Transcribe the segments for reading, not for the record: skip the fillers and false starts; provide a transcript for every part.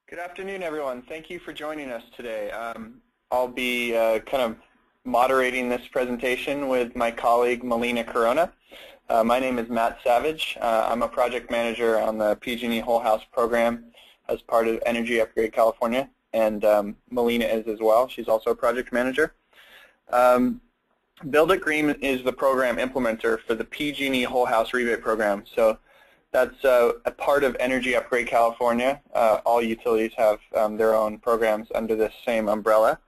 Good afternoon, everyone. Thank you for joining us today. I'll be kind of moderating this presentation with my colleague, Melina Corona. My name is Matt Savage. I'm a project manager on the PG&E Whole House program as part of Energy Upgrade California, and Melina is as well. She's also a project manager. Build It Green is the program implementer for the PG&E Whole House Rebate Program. So that's a part of Energy Upgrade California. All utilities have their own programs under this same umbrella.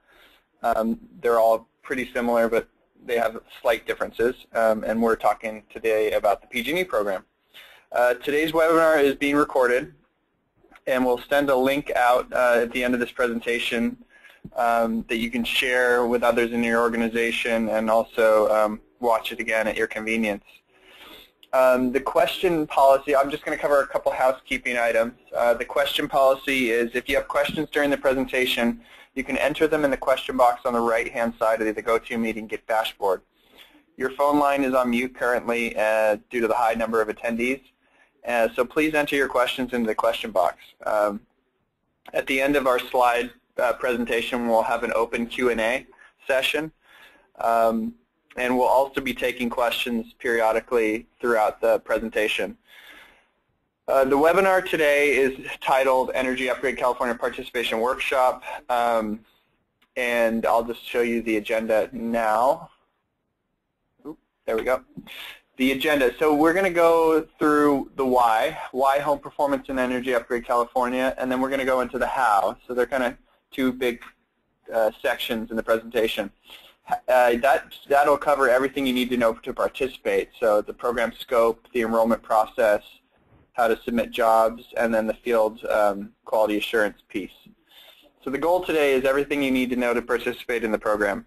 They're all pretty similar, but they have slight differences, and we're talking today about the PG&E program. Today's webinar is being recorded, and we'll send a link out at the end of this presentation that you can share with others in your organization and also watch it again at your convenience. The question policy, I'm just going to cover a couple housekeeping items. The question policy is if you have questions during the presentation, you can enter them in the question box on the right-hand side of the GoToMeeting Get dashboard. Your phone line is on mute currently due to the high number of attendees, so please enter your questions into the question box. At the end of our slide presentation, we'll have an open Q&A session. And we'll also be taking questions periodically throughout the presentation. The webinar today is titled Energy Upgrade California Participation Workshop, and I'll just show you the agenda now. Oop, there we go. The agenda. So we're going to go through the why home performance in Energy Upgrade California, and then we're going to go into the how. So they're kind of two big sections in the presentation. That'll cover everything you need to know to participate. So the program scope, the enrollment process, how to submit jobs, and then the field quality assurance piece. So the goal today is everything you need to know to participate in the program.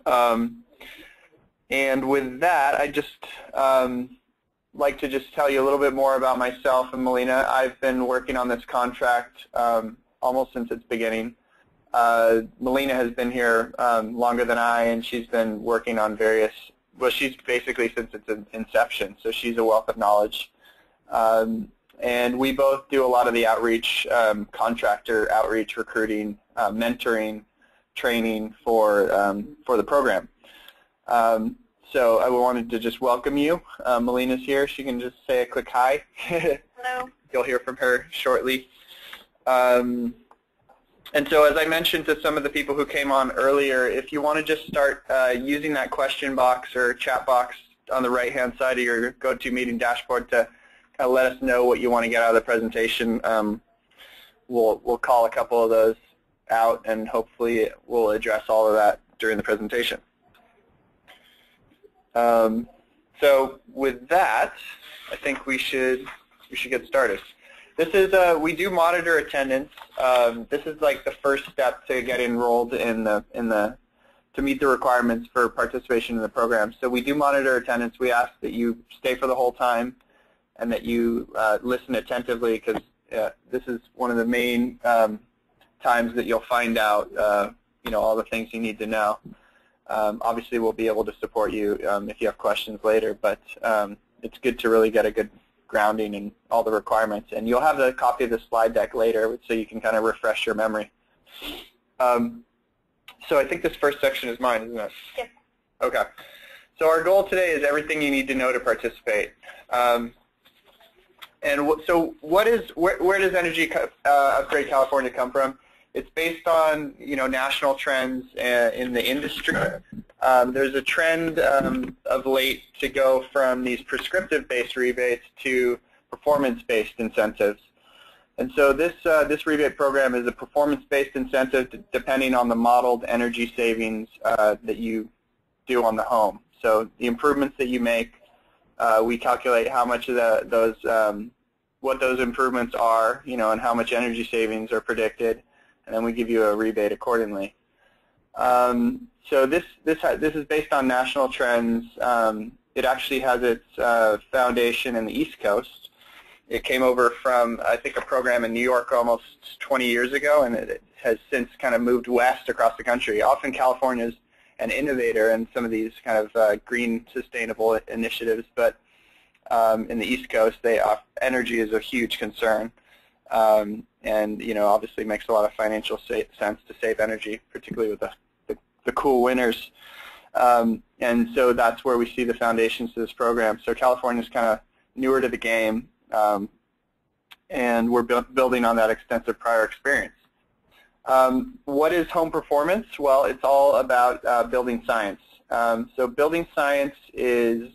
And with that, I just like to just tell you a little bit more about myself and Melina. I've been working on this contract almost since its beginning. Melina has been here longer than I, and she's been working on various, well, she's basically since its inception, so she's a wealth of knowledge. And we both do a lot of the outreach, contractor outreach, recruiting, mentoring, training for the program. So I wanted to just welcome you. Melina's here. She can just say a quick hi. Hello. You'll hear from her shortly. And so as I mentioned to some of the people who came on earlier, if you want to just start using that question box or chat box on the right-hand side of your GoToMeeting dashboard to kind of let us know what you want to get out of the presentation, we'll call a couple of those out, and hopefully we'll address all of that during the presentation. So with that, I think we should get started. This is we do monitor attendance. This is like the first step to get enrolled to meet the requirements for participation in the program. So we do monitor attendance. We ask that you stay for the whole time and that you listen attentively, because this is one of the main times that you'll find out all the things you need to know. Obviously, we'll be able to support you if you have questions later, but it's good to really get a good grounding in all the requirements. And you'll have a copy of the slide deck later so you can kind of refresh your memory. So I think this first section is mine, isn't it? Yes. Okay. So our goal today is everything you need to know to participate. So where does Energy Upgrade California come from? It's based on national trends in the industry. There's a trend of late to go from these prescriptive-based rebates to performance-based incentives. And so this rebate program is a performance-based incentive depending on the modeled energy savings that you do on the home. So the improvements that you make, we calculate how much of what those improvements are, and how much energy savings are predicted, and then we give you a rebate accordingly. So this is based on national trends. It actually has its foundation in the East Coast. It came over from, I think, a program in New York almost 20 years ago, and it has since kind of moved west across the country. Often California is an innovator in some of these kind of green sustainable initiatives, but in the East Coast, energy is a huge concern. and obviously makes a lot of financial sense to save energy, particularly with the cool winters. And so that's where we see the foundations to this program. So California is kind of newer to the game, and we're building on that extensive prior experience. What is home performance? Well, it's all about building science. So building science is,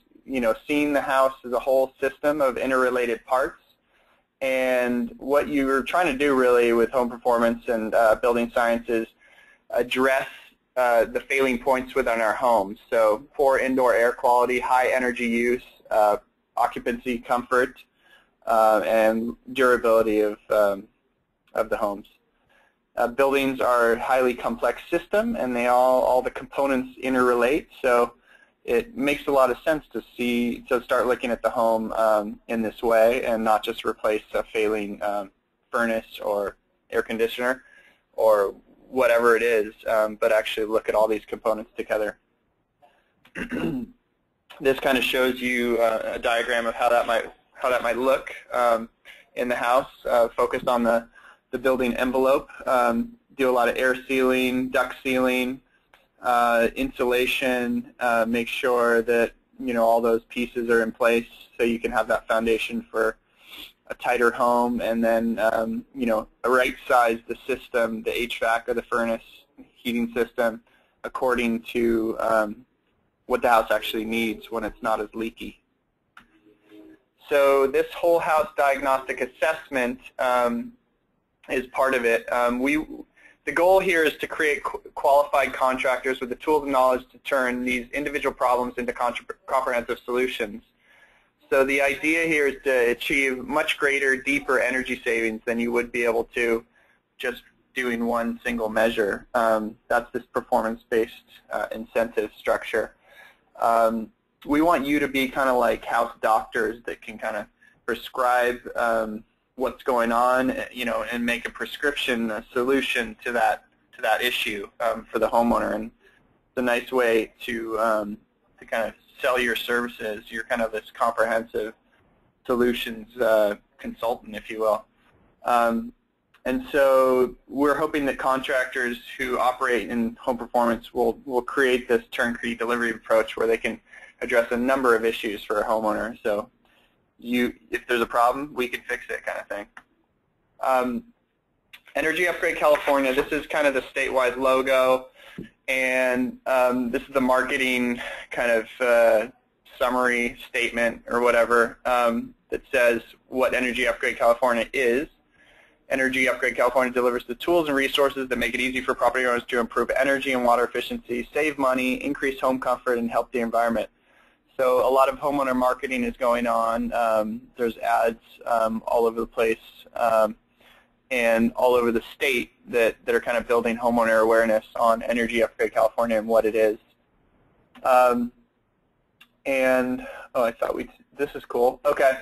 seeing the house as a whole system of interrelated parts. And what you're trying to do really with home performance and building science is address the failing points within our homes. So poor indoor air quality, high energy use, occupancy comfort, and durability of the homes. Buildings are a highly complex system, and all the components interrelate. So it makes a lot of sense to start looking at the home in this way, and not just replace a failing furnace or air conditioner or whatever it is, but actually look at all these components together. This kind of shows you a diagram of how that might look in the house. Focused on the building envelope. Do a lot of air sealing, duct sealing, insulation. Make sure that all those pieces are in place so you can have that foundation for a tighter home, and then right-size the system, the HVAC or the furnace heating system, according to what the house actually needs when it's not as leaky. So this whole house diagnostic assessment is part of it. The goal here is to create qualified contractors with the tools and knowledge to turn these individual problems into comprehensive solutions. So the idea here is to achieve much greater, deeper energy savings than you would be able to just doing one single measure. That's this performance-based incentive structure. We want you to be kind of like house doctors that can kind of prescribe what's going on, and make a prescription, a solution to that issue for the homeowner. And it's a nice way to kind of sell your services. You're kind of this comprehensive solutions consultant, if you will. And so we're hoping that contractors who operate in home performance will create this turnkey delivery approach where they can address a number of issues for a homeowner. So if there's a problem, we can fix it, kind of thing. Energy Upgrade California, this is kind of the statewide logo, and this is the marketing kind of summary statement or whatever that says what Energy Upgrade California is. Energy Upgrade California delivers the tools and resources that make it easy for property owners to improve energy and water efficiency, save money, increase home comfort, and help the environment. So a lot of homeowner marketing is going on. There's ads all over the place and all over the state that are kind of building homeowner awareness on Energy Upgrade California and what it is. I thought this is cool. Okay.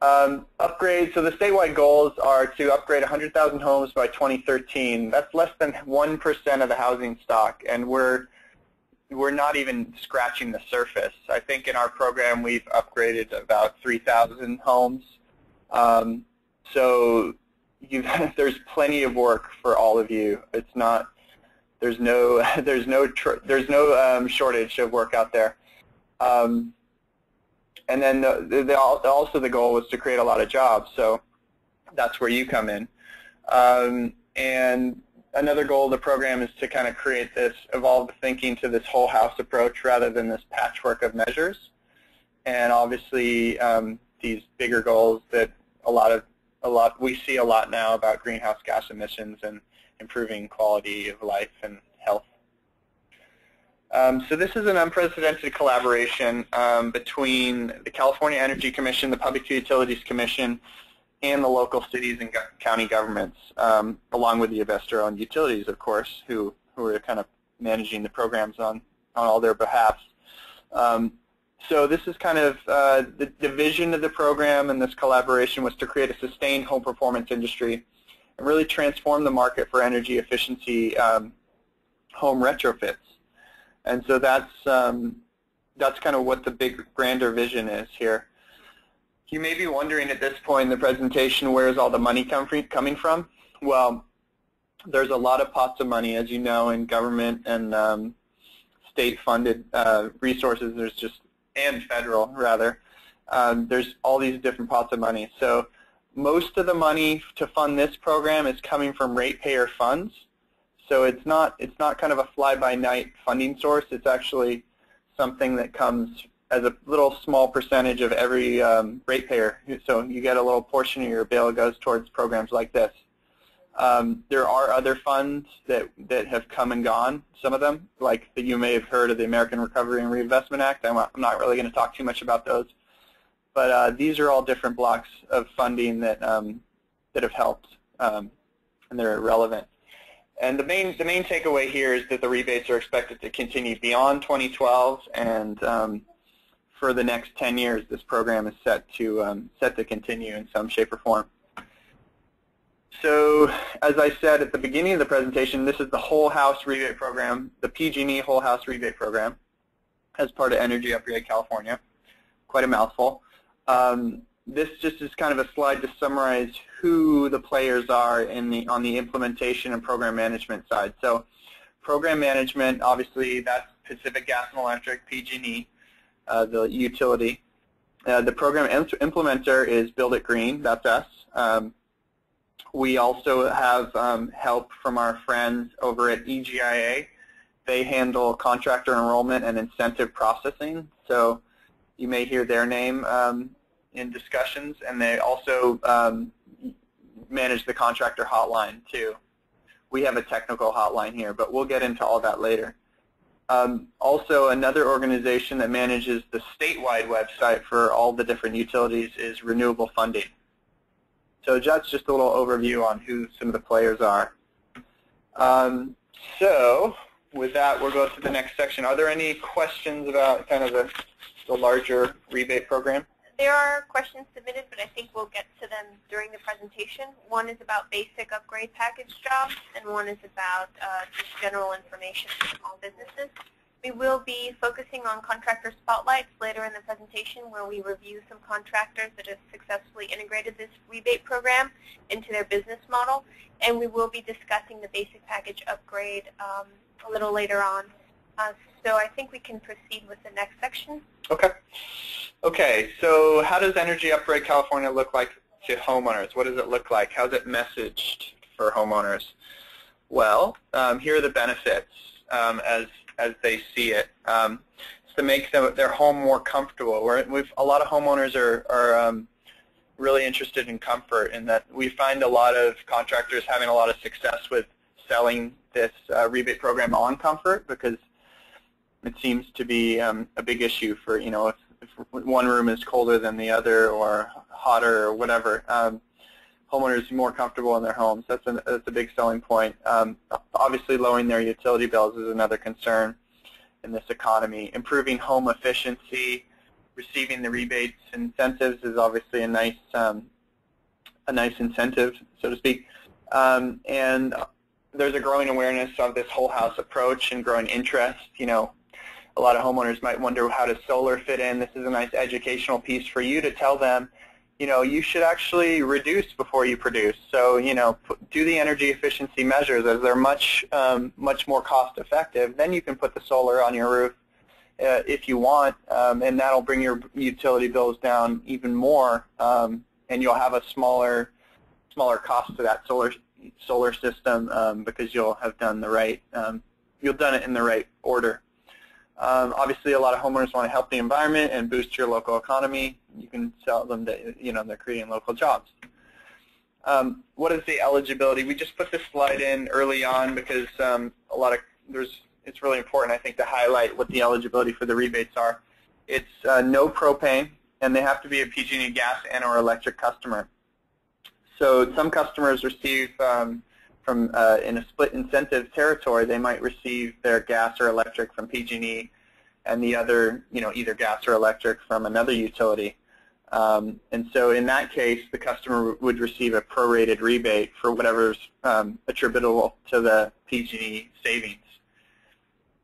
Upgrade, so the statewide goals are to upgrade 100,000 homes by 2013. That's less than 1% of the housing stock, and we're not even scratching the surface. I think in our program we've upgraded about 3,000 homes. So there's plenty of work for all of you. It's not, there's no shortage of work out there. And then also the goal was to create a lot of jobs. So that's where you come in. And another goal of the program is to kind of create this evolved thinking to this whole house approach rather than this patchwork of measures. And obviously these bigger goals that we see a lot now about greenhouse gas emissions and improving quality of life and health. So this is an unprecedented collaboration between the California Energy Commission, the Public Utilities Commission, and the local cities and county governments, along with the investor-owned utilities, of course, who are kind of managing the programs on all their behalfs. So this is kind of the vision of the program, and this collaboration was to create a sustained home performance industry and really transform the market for energy efficiency home retrofits. And so that's kind of what the big grander vision is here. You may be wondering at this point in the presentation, where's all the money coming from? Well, there's a lot of pots of money, as you know, in government and state-funded resources. There's just, and federal, rather. There's all these different pots of money. So most of the money to fund this program is coming from ratepayer funds. So it's not kind of a fly-by-night funding source. It's actually something that comes as a little small percentage of every ratepayer. So you get a little portion of your bill goes towards programs like this. There are other funds that have come and gone, some of them, like that you may have heard of the American Recovery and Reinvestment Act. I'm not really going to talk too much about those. But these are all different blocks of funding that have helped, and they're relevant. And the main takeaway here is that the rebates are expected to continue beyond 2012, and for the next 10 years, this program is set to continue in some shape or form. So, as I said at the beginning of the presentation, this is the Whole House Rebate Program, the PG&E Whole House Rebate Program, as part of Energy Upgrade California. Quite a mouthful. This just is kind of a slide to summarize who the players are on the implementation and program management side. So, program management, obviously, that's Pacific Gas and Electric, PG&E, the utility. The program implementer is Build It Green, that's us. We also have help from our friends over at EGIA. They handle contractor enrollment and incentive processing. So you may hear their name in discussions, and they also manage the contractor hotline too. We have a technical hotline here, but we'll get into all that later. Also, another organization that manages the statewide website for all the different utilities is Renewable Funding. So that's just a little overview on who some of the players are. So with that, we'll go to the next section. Are there any questions about kind of the larger rebate program? There are questions submitted, but I think we'll get to them during the presentation. One is about basic upgrade package jobs, and one is about just general information for small businesses. We will be focusing on contractor spotlights later in the presentation, where we review some contractors that have successfully integrated this rebate program into their business model, and we will be discussing the basic package upgrade a little later on. So I think we can proceed with the next section. Okay. Okay, so how does Energy Upgrade California look like to homeowners? What does it look like? How's it messaged for homeowners? Well, here are the benefits as they see it. To make their home more comfortable. A lot of homeowners are really interested in comfort, in that we find a lot of contractors having a lot of success with selling this rebate program on comfort, because it seems to be a big issue for, you know, if one room is colder than the other or hotter or whatever. Homeowners are more comfortable in their homes. That's a big selling point. Obviously, lowering their utility bills is another concern in this economy. Improving home efficiency, receiving the rebates incentives is obviously a nice incentive, so to speak. And there's a growing awareness of this whole house approach and growing interest. You know, a lot of homeowners might wonder, how does solar fit in? This is a nice educational piece for you to tell them, you know, you should actually reduce before you produce. So, you know, do the energy efficiency measures, as they're much more cost effective. Then you can put the solar on your roof if you want, and that'll bring your utility bills down even more, and you'll have a smaller cost to that solar system because you'll have done the right, you've done it in the right order. Obviously, a lot of homeowners want to help the environment and boost your local economy. You can sell them that, you know, they're creating local jobs. What is the eligibility? We just put this slide in early on because it's really important, I think, to highlight what the eligibility for the rebates are. It's no propane, and they have to be a PG&E gas and/or electric customer. So some customers receive in a split incentive territory, they might receive their gas or electric from PG&E, and the other, you know, either gas or electric from another utility. And so in that case, the customer would receive a prorated rebate for whatever's attributable to the PG&E savings.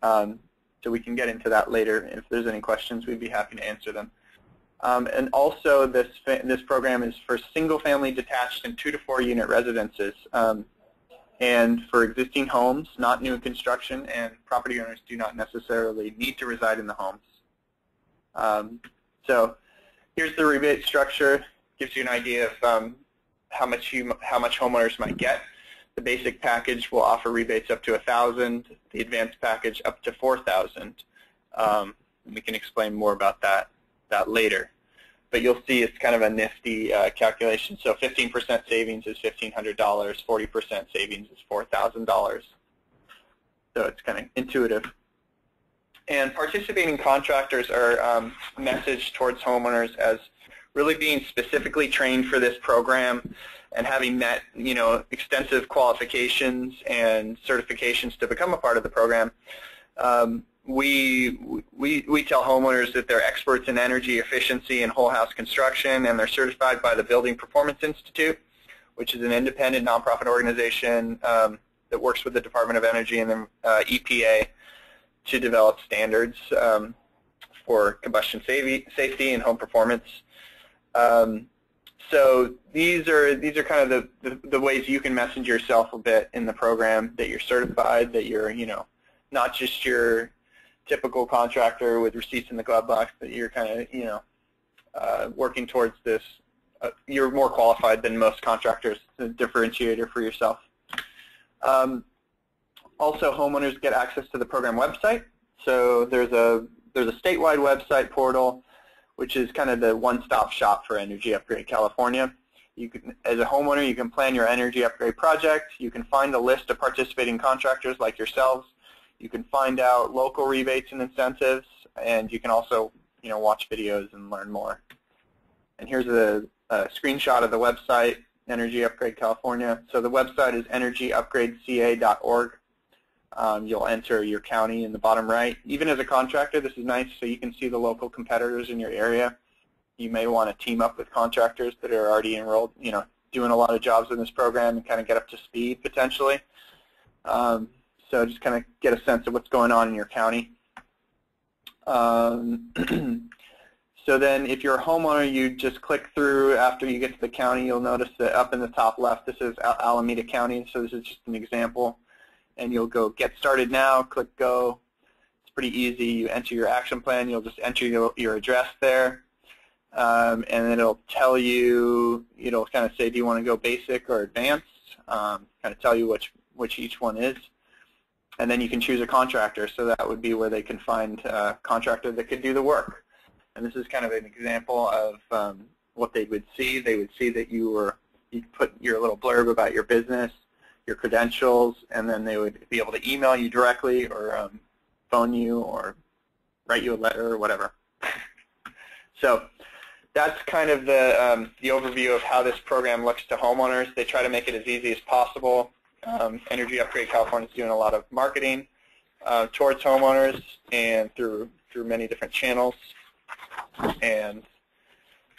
So we can get into that later. If there's any questions, we'd be happy to answer them. And also this program is for single-family detached and 2 to 4 unit residences, and for existing homes, not new construction, and property owners do not necessarily need to reside in the homes. So here's the rebate structure. Gives you an idea of how much homeowners might get. The basic package will offer rebates up to $1,000. The advanced package up to $4,000. We can explain more about that later. But you'll see it's kind of a nifty calculation. So 15% savings is $1,500. 40% savings is $4,000. So it's kind of intuitive. And participating contractors are messaged towards homeowners as really being specifically trained for this program and having met, extensive qualifications and certifications to become a part of the program. We tell homeowners that they're experts in energy efficiency and whole house construction, and they're certified by the Building Performance Institute, which is an independent nonprofit organization that works with the Department of Energy and the EPA to develop standards for combustion safety and home performance. So these are kind of the ways you can message yourself a bit in the program, that you're certified, that you're not just your typical contractor with receipts in the glove box, that you're kind of working towards this. You're more qualified than most contractors. It's a differentiator for yourself. Also, homeowners get access to the program website. So there's a statewide website portal, which is kind of the one-stop shop for Energy Upgrade California. You can, as a homeowner, you can plan your energy upgrade project. You can find a list of participating contractors like yourselves. You can find out local rebates and incentives, and you can also, watch videos and learn more. And here's a screenshot of the website, Energy Upgrade California. So the website is energyupgradeca.org. You'll enter your county in the bottom right. Even as a contractor, this is nice, so you can see the local competitors in your area. You may want to team up with contractors that are already enrolled, doing a lot of jobs in this program and kind of get up to speed potentially. So just kind of get a sense of what's going on in your county. So then if you're a homeowner, you just click through. After you get to the county, you'll notice that up in the top left, this is Alameda County, so this is just an example. And you'll go Get Started Now, click Go. It's pretty easy. You enter your action plan. You'll just enter your address there. And then it'll tell you, it'll kind of say, do you want to go basic or advanced? Kind of tell you which each one is. And then you can choose a contractor, so that would be where they can find a contractor that could do the work. And this is kind of an example of what they would see. They would see that you put your little blurb about your business, your credentials, and then they would be able to email you directly or phone you or write you a letter or whatever. So that's kind of the overview of how this program looks to homeowners. They try to make it as easy as possible. Energy Upgrade California is doing a lot of marketing towards homeowners and through many different channels, and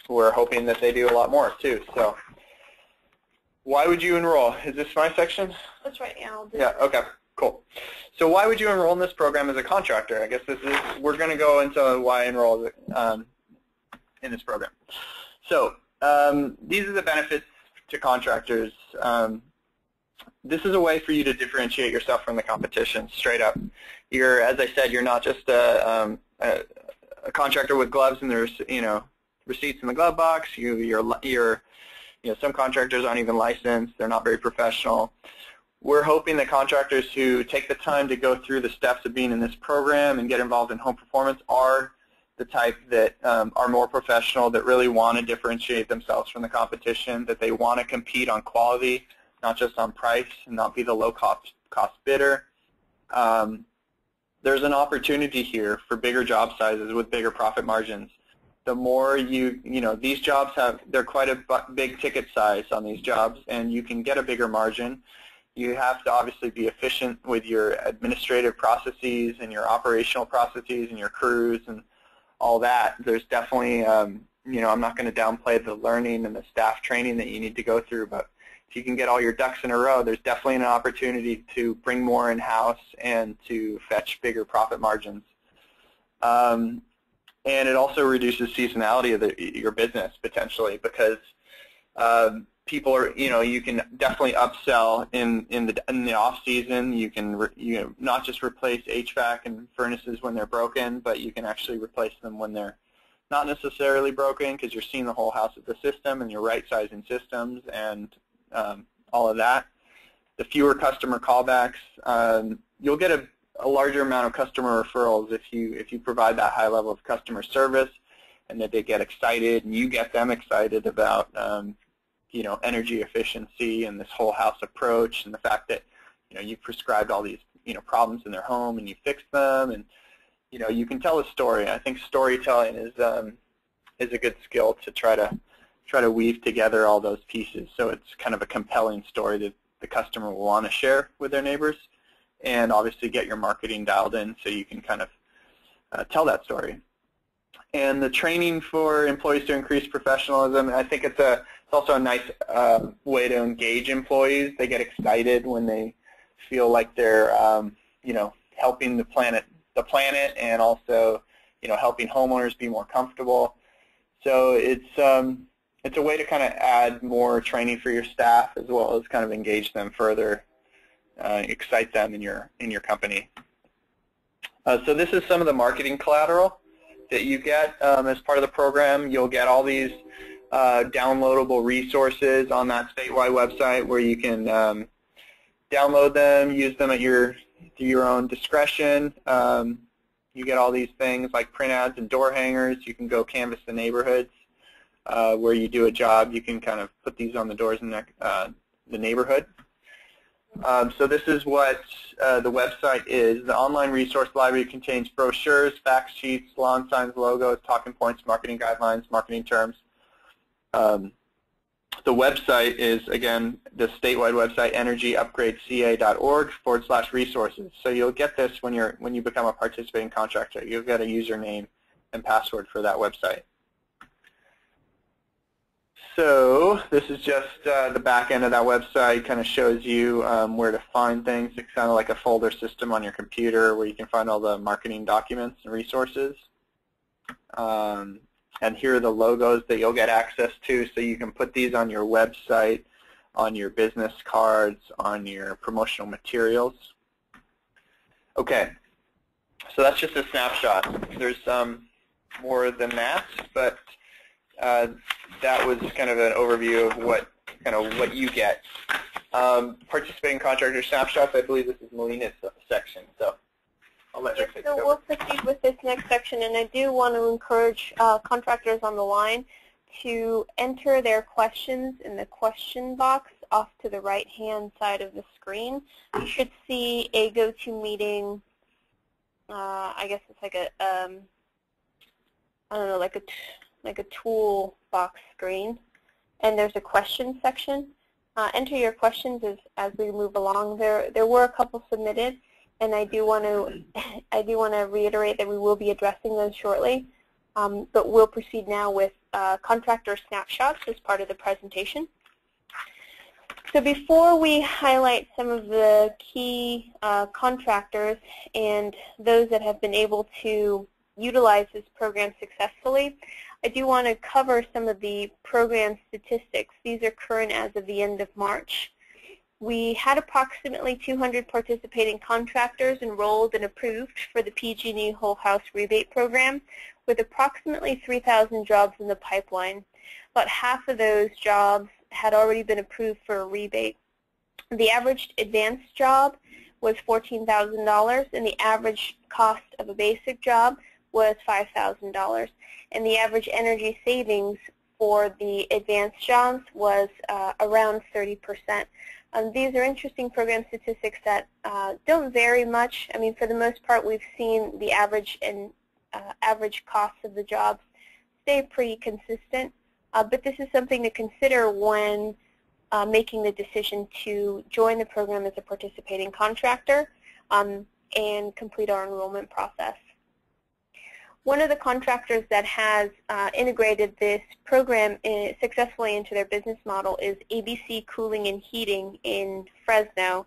we're hoping that they do a lot more too. So why would you enroll? Is this my section? That's right, yeah. I'll do yeah, okay, cool. So why would you enroll in this program as a contractor? I guess we're going to go into why enroll in this program. So these are the benefits to contractors. This is a way for you to differentiate yourself from the competition, straight up. As I said, you're not just a contractor with gloves and there's receipts in the glove box. Some contractors aren't even licensed. They're not very professional. We're hoping that contractors who take the time to go through the steps of being in this program and get involved in home performance are the type that are more professional, that really want to differentiate themselves from the competition, that they want to compete on quality, not just on price, and not be the low-cost bidder. There's an opportunity here for bigger job sizes with bigger profit margins. The more these jobs they're quite a big ticket size on these jobs, and you can get a bigger margin. You have to obviously be efficient with your administrative processes and your operational processes and your crews and all that. There's definitely, I'm not going to downplay the learning and the staff training that you need to go through, but if you can get all your ducks in a row, there's definitely an opportunity to bring more in-house and to fetch bigger profit margins. And it also reduces seasonality of your business potentially, because people are, you can definitely upsell in the off season. You can not just replace HVAC and furnaces when they're broken, but you can actually replace them when they're not necessarily broken, because you're seeing the whole house as a system and you're right-sizing systems and all of that. The fewer customer callbacks, you'll get a larger amount of customer referrals if you provide that high level of customer service, and that they get excited and you get them excited about energy efficiency and this whole house approach, and the fact that you've prescribed all these problems in their home and you fix them, and you can tell a story. I think storytelling is a good skill to try to weave together all those pieces, so it's kind of a compelling story that the customer will want to share with their neighbors, and obviously get your marketing dialed in so you can kind of tell that story. And the training for employees to increase professionalism, I think it's also a nice way to engage employees. They get excited when they feel like they're helping the planet, and also helping homeowners be more comfortable. So it's a way to kind of add more training for your staff, as well as kind of engage them further, excite them in your company. So this is some of the marketing collateral that you get as part of the program. You'll get all these downloadable resources on that statewide website where you can download them, use them at your own discretion. You get all these things like print ads and door hangers. You can go canvass the neighborhoods where you do a job. You can kind of put these on the doors in the neighborhood. So this is what the website is. The online resource library contains brochures, fact sheets, lawn signs, logos, talking points, marketing guidelines, marketing terms. The website is, again, the statewide website, energyupgradeca.org/resources. So you'll get this when you become a participating contractor. You'll get a username and password for that website. So this is just the back end of that website. Kind of shows you where to find things. It's kind of like a folder system on your computer where you can find all the marketing documents and resources. And here are the logos that you'll get access to, so you can put these on your website, on your business cards, on your promotional materials. Okay, so that's just a snapshot. There's more than that, but that was kind of an overview of what you get. Participating contractor snapshots, I believe this is Melina's section, so I'll let her take it over. So we'll proceed with this next section, and I do want to encourage contractors on the line to enter their questions in the question box off to the right-hand side of the screen. You should see a GoToMeeting, I guess it's like a, I don't know, like a toolbox screen, and there's a question section. Enter your questions as we move along. There were a couple submitted, and I do want to reiterate that we will be addressing those shortly. But we'll proceed now with contractor snapshots as part of the presentation. So before we highlight some of the key contractors and those that have been able to utilize this program successfully, I do want to cover some of the program statistics. These are current as of the end of March. We had approximately 200 participating contractors enrolled and approved for the PG&E Whole House Rebate Program, with approximately 3,000 jobs in the pipeline. About half of those jobs had already been approved for a rebate. The average advanced job was $14,000, and the average cost of a basic job was $5,000. And the average energy savings for the advanced jobs was around 30%. These are interesting program statistics that don't vary much. I mean, for the most part, we've seen the average and average costs of the jobs stay pretty consistent. But this is something to consider when making the decision to join the program as a participating contractor and complete our enrollment process. One of the contractors that has integrated this program successfully into their business model is ABC Cooling and Heating in Fresno.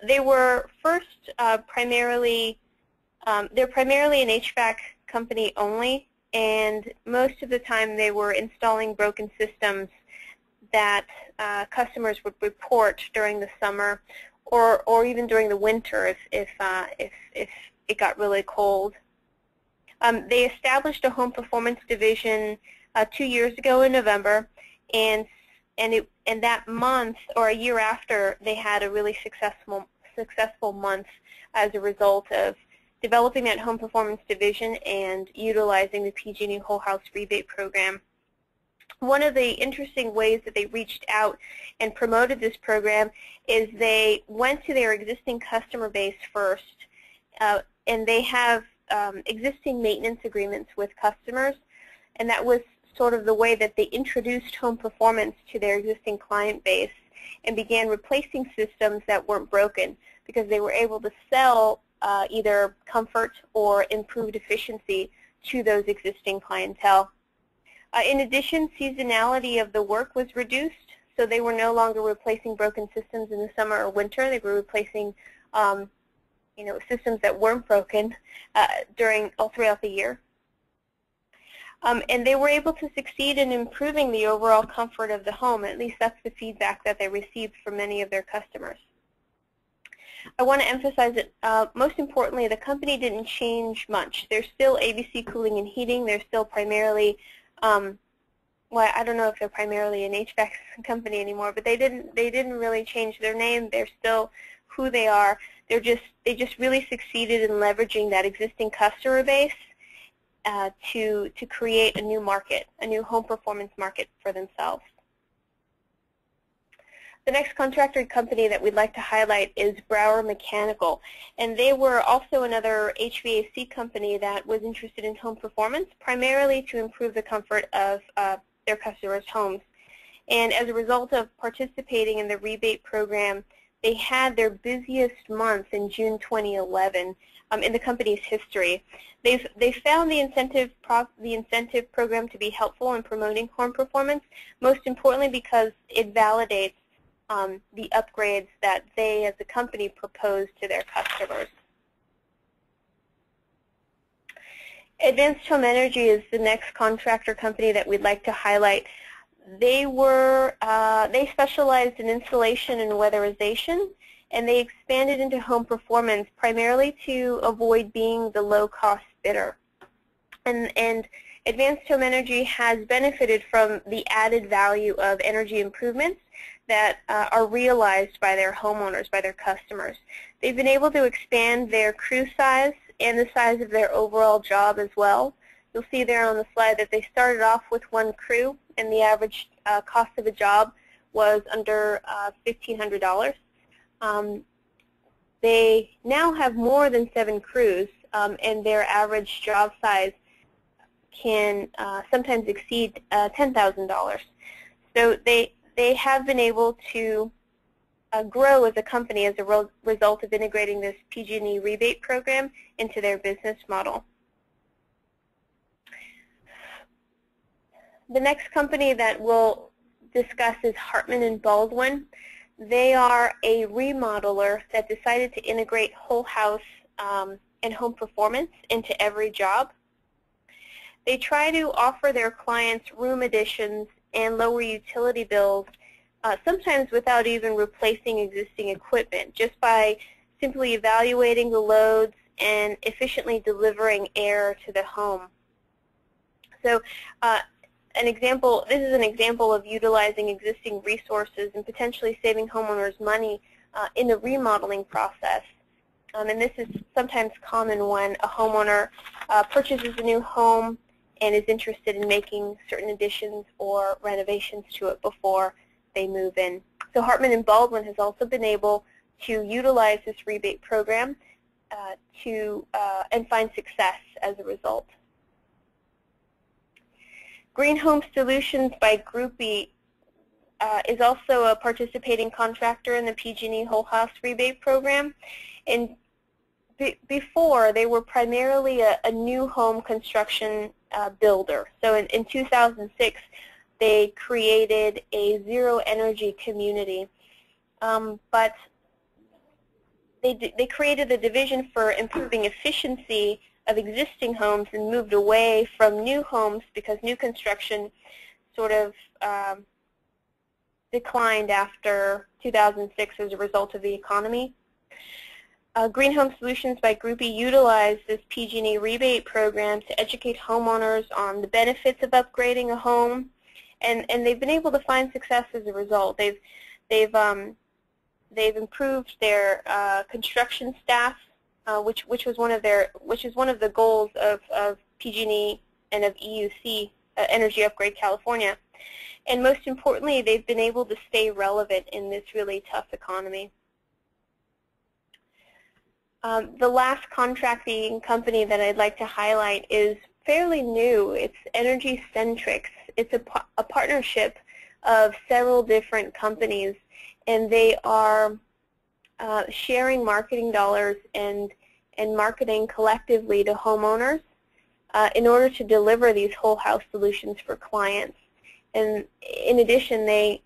They were first primarily, they're primarily an HVAC company only, and most of the time they were installing broken systems that customers would report during the summer or even during the winter if it got really cold. They established a home performance division 2 years ago in November, and that month or a year after, they had a really successful month as a result of developing that home performance division and utilizing the PG&E Whole House Rebate Program. One of the interesting ways that they reached out and promoted this program is they went to their existing customer base first, and they have existing maintenance agreements with customers, and that was sort of the way that they introduced home performance to their existing client base and began replacing systems that weren't broken because they were able to sell either comfort or improved efficiency to those existing clientele. In addition, seasonality of the work was reduced, so they were no longer replacing broken systems in the summer or winter. They were replacing systems that weren't broken all throughout the year. And they were able to succeed in improving the overall comfort of the home. At least that's the feedback that they received from many of their customers. I want to emphasize that most importantly, the company didn't change much. They're still ABC Cooling and Heating. They're still primarily, well, I don't know if they're primarily an HVAC company anymore, but they didn't really change their name. They're still who they are. They just really succeeded in leveraging that existing customer base to create a new market, a new home performance market for themselves. The next contractor company that we'd like to highlight is Brower Mechanical, and they were also another HVAC company that was interested in home performance, primarily to improve the comfort of their customers' homes. And as a result of participating in the rebate program, they had their busiest month in June 2011 in the company's history. They found the incentive program to be helpful in promoting home performance, most importantly because it validates the upgrades that they as a company proposed to their customers. Advanced Home Energy is the next contractor company that we'd like to highlight. They specialized in installation and weatherization, and they expanded into home performance primarily to avoid being the low-cost bidder. And Advanced Home Energy has benefited from the added value of energy improvements that are realized by their homeowners, by their customers. They've been able to expand their crew size and the size of their overall job as well. You'll see there on the slide that they started off with one crew, and the average cost of a job was under $1,500. They now have more than 7 crews, and their average job size can sometimes exceed $10,000. So they have been able to grow as a company as a result of integrating this PG&E rebate program into their business model. The next company that we'll discuss is Hartman-Baldwin. They are a remodeler that decided to integrate whole house and home performance into every job. They try to offer their clients room additions and lower utility bills, sometimes without even replacing existing equipment, just by simply evaluating the loads and efficiently delivering air to the home. So this is an example of utilizing existing resources and potentially saving homeowners money in the remodeling process. And this is sometimes common when a homeowner purchases a new home and is interested in making certain additions or renovations to it before they move in. So Hartman-Baldwin has also been able to utilize this rebate program and find success as a result. Green Home Solutions by Grupe is also a participating contractor in the PG&E Whole House Rebate Program. And before, they were primarily a new home construction builder. So in 2006, they created a zero-energy community. But they created a division for improving efficiency existing homes and moved away from new homes because new construction sort of declined after 2006 as a result of the economy. Green Home Solutions by Grupe utilized this PG&E rebate program to educate homeowners on the benefits of upgrading a home, and they've been able to find success as a result. They've improved their construction staff, which is one of the goals of PG&E and of EUC, Energy Upgrade California. And most importantly, they've been able to stay relevant in this really tough economy. The last contracting company that I'd like to highlight is fairly new. It's Energy Centrics. It's a partnership of several different companies, and they are sharing marketing dollars and marketing collectively to homeowners in order to deliver these whole house solutions for clients. And in addition, they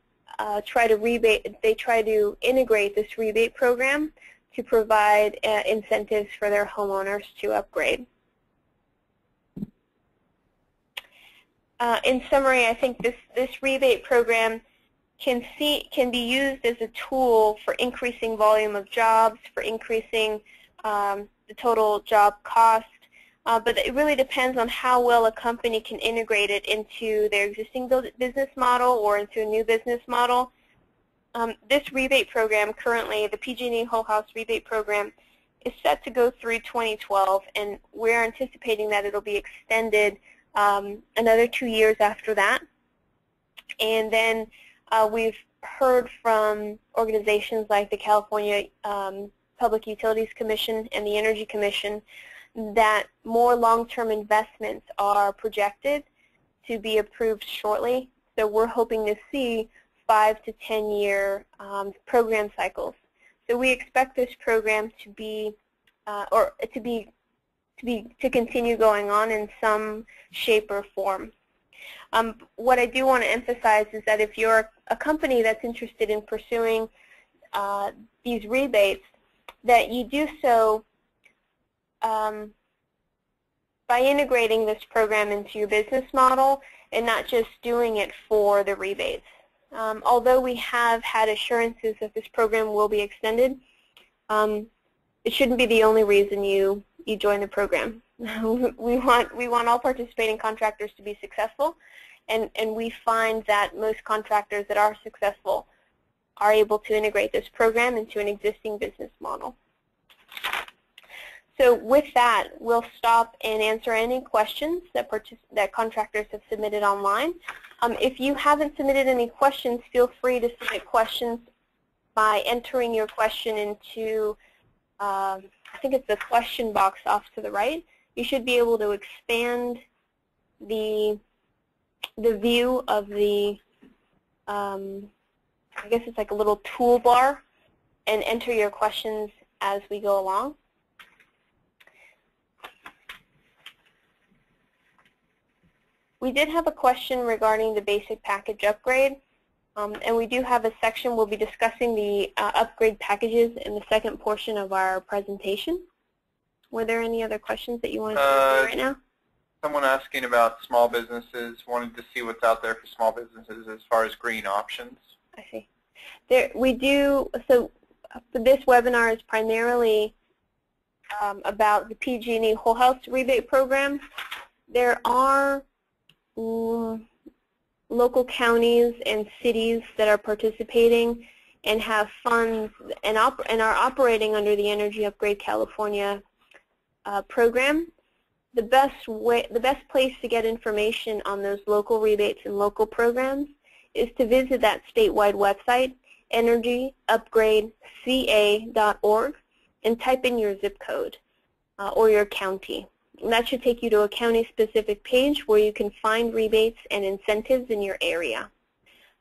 try to integrate this rebate program to provide incentives for their homeowners to upgrade. In summary, I think this rebate program can be used as a tool for increasing volume of jobs, for increasing the total job cost, but it really depends on how well a company can integrate it into their existing business model or into a new business model. This rebate program currently, the PG&E Whole House Rebate Program, is set to go through 2012, and we're anticipating that it'll be extended another 2 years after that. And then we've heard from organizations like the California Public Utilities Commission and the Energy Commission that more long-term investments are projected to be approved shortly. So we're hoping to see 5 to 10-year program cycles. So we expect this program to continue going on in some shape or form. What I do want to emphasize is that if you're a company that's interested in pursuing these rebates, that you do so by integrating this program into your business model and not just doing it for the rebates. Although we have had assurances that this program will be extended, it shouldn't be the only reason you join the program. We want all participating contractors to be successful, and we find that most contractors that are successful are able to integrate this program into an existing business model. So with that, we'll stop and answer any questions that contractors have submitted online. If you haven't submitted any questions, feel free to submit questions by entering your question into, I think it's the question box off to the right. You should be able to expand the view of the, I guess it's like a little toolbar, and enter your questions as we go along. We did have a question regarding the basic package upgrade, and we do have a section. We'll be discussing the upgrade packages in the second portion of our presentation. Were there any other questions that you wanted to answer right now? Someone asking about small businesses, wanted to see what's out there for small businesses as far as green options. I see. We do, so this webinar is primarily about the PG&E Whole House Rebate Program. There are local counties and cities that are participating and have funds and are operating under the Energy Upgrade California program. The best place to get information on those local rebates and local programs is to visit that statewide website, energyupgradeca.org, and type in your zip code or your county. And that should take you to a county-specific page where you can find rebates and incentives in your area.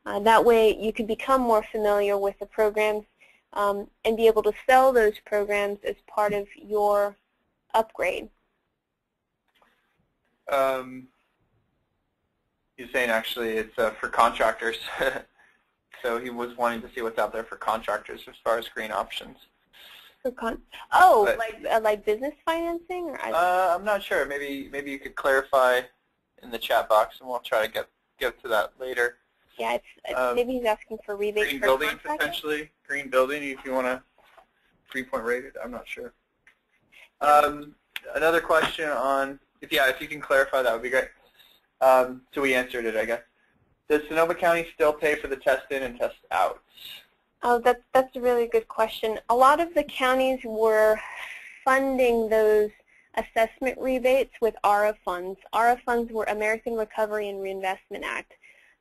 That way you can become more familiar with the programs and be able to sell those programs as part of your upgrade. He's saying actually it's for contractors. So he was wanting to see what's out there for contractors as far as green options. Oh, but, like business financing, or I'm not sure. Maybe you could clarify in the chat box, and we'll try to get to that later. Yeah, maybe he's asking for rebates. Green for building contractors? potentially. Green building, if you want to 3-point rated. I'm not sure. Another question on if you can clarify, that would be great. So we answered it, I guess. Does Sonoma County still pay for the test in and test out? Oh, that's a really good question. A lot of the counties were funding those assessment rebates with ARA funds. ARA funds were American Recovery and Reinvestment Act.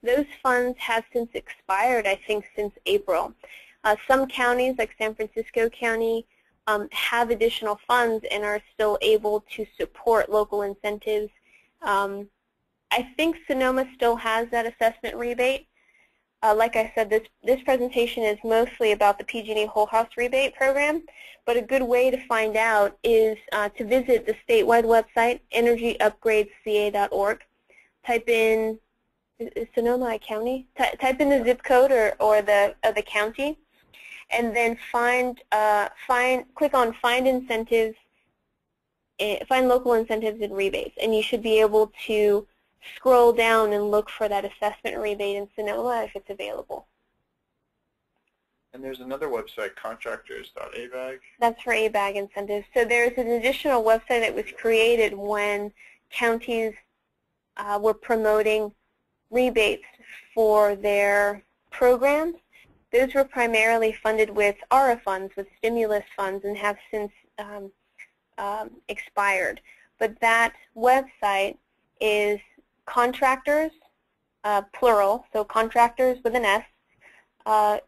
Those funds have since expired, I think, since April. Some counties, like San Francisco County, have additional funds and are still able to support local incentives. I think Sonoma still has that assessment rebate. Like I said, this presentation is mostly about the PG&E Whole House Rebate Program, but a good way to find out is to visit the statewide website, energyupgradesca.org. Type in Sonoma County. Type in the zip code or the county, and then click on Find Incentives, find local incentives and rebates, and you should be able to scroll down and look for that assessment rebate in Sonoma if it's available. And there's another website, contractors.abag. That's for ABAG incentives. So there's an additional website that was created when counties were promoting rebates for their programs. Those were primarily funded with ARA funds, with stimulus funds, and have since expired. But that website is Contractors, plural, so Contractors with an S, .abag,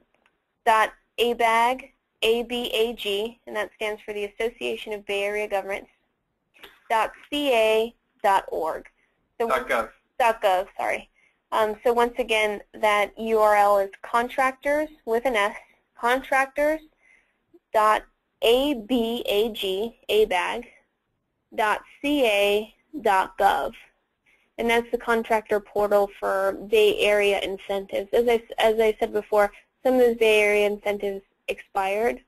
A-B-A-G, and that stands for the Association of Bay Area Governments, .ca.org. So .gov. .gov, sorry. So once again, that URL is Contractors with an S, contractors.abag, .ca.gov. And that's the contractor portal for Bay Area incentives. As I said before, some of those Bay Area incentives expired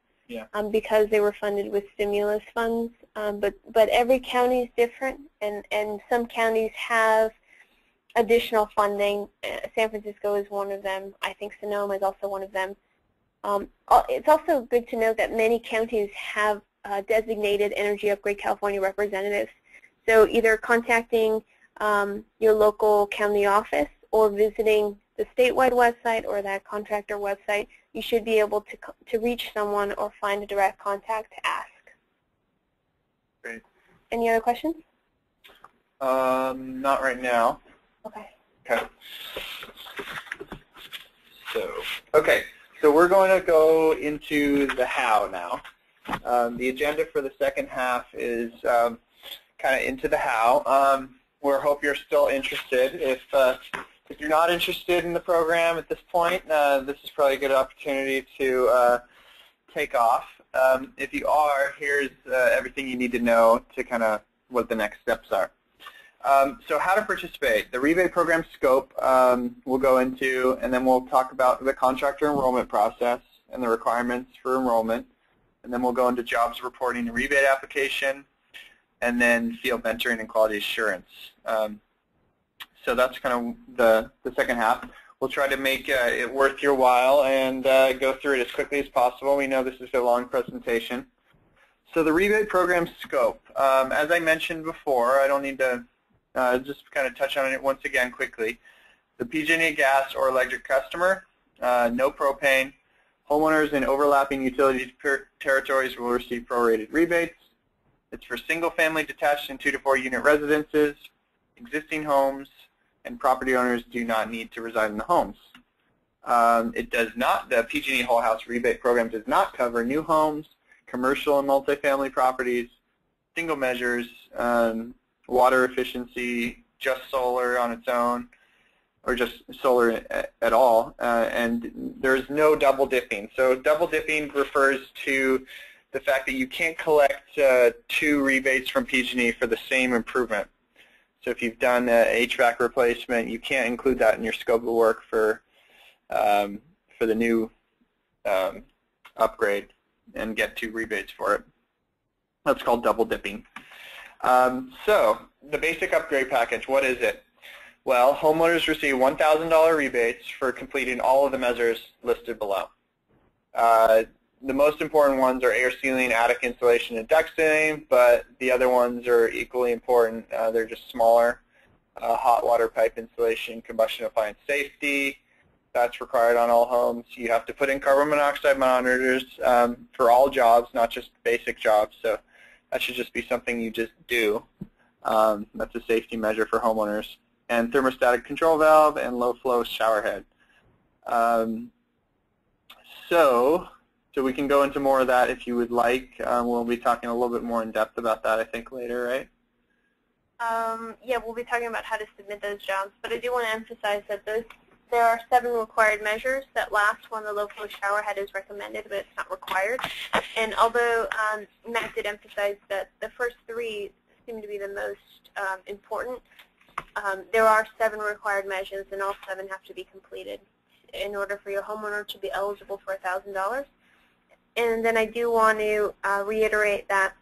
because they were funded with stimulus funds. But every county is different, and some counties have additional funding. San Francisco is one of them. I think Sonoma is also one of them. It's also good to note that many counties have designated Energy Upgrade California representatives. So either contacting your local county office or visiting the statewide website or that contractor website, you should be able to reach someone or find a direct contact to ask. Great. Any other questions? Not right now. Okay. So we're going to go into the how now. The agenda for the second half is kind of into the how. We hope you're still interested. If you're not interested in the program at this point, this is probably a good opportunity to take off. If you are, here's everything you need to know to kind of what the next steps are. So how to participate. The rebate program scope we'll go into, and then we'll talk about the contractor enrollment process and the requirements for enrollment. And then we'll go into jobs reporting and rebate application, and then field mentoring and quality assurance. So that's kind of the second half. We'll try to make it worth your while and go through it as quickly as possible. We know this is a long presentation. So the rebate program scope. As I mentioned before, I don't need to just kind of touch on it once again quickly. The PG&E gas or electric customer, no propane. Homeowners in overlapping utility territories will receive prorated rebates. It's for single-family detached and 2 to 4 unit residences. Existing homes and property owners do not need to reside in the homes. It does not, the PG&E Whole House Rebate Program does not cover new homes, commercial and multifamily properties, single measures, water efficiency, just solar on its own, or just solar at all, and there's no double dipping. So double dipping refers to the fact that you can't collect 2 rebates from PG&E for the same improvement. So if you've done HVAC replacement, you can't include that in your scope of work for the new upgrade. and get 2 rebates for it. That's called double dipping. So the basic upgrade package, what is it? Well, homeowners receive $1,000 rebates for completing all of the measures listed below. The most important ones are air sealing, attic insulation, and deck sealing, but the other ones are equally important. They're just smaller. Hot water pipe installation, combustion appliance safety, that's required on all homes. You have to put in carbon monoxide monitors for all jobs, not just basic jobs, so that should just be something you just do. That's a safety measure for homeowners. And thermostatic control valve and low flow shower head. So we can go into more of that if you would like. We'll be talking a little bit more in depth about that, I think, later, right? Yeah, we'll be talking about how to submit those jobs, but I do want to emphasize that there are 7 required measures. That last one, the low flow shower head, is recommended, but it's not required. And although Matt did emphasize that the first 3 seem to be the most important, there are 7 required measures, and all 7 have to be completed in order for your homeowner to be eligible for $1,000. And then I do want to reiterate that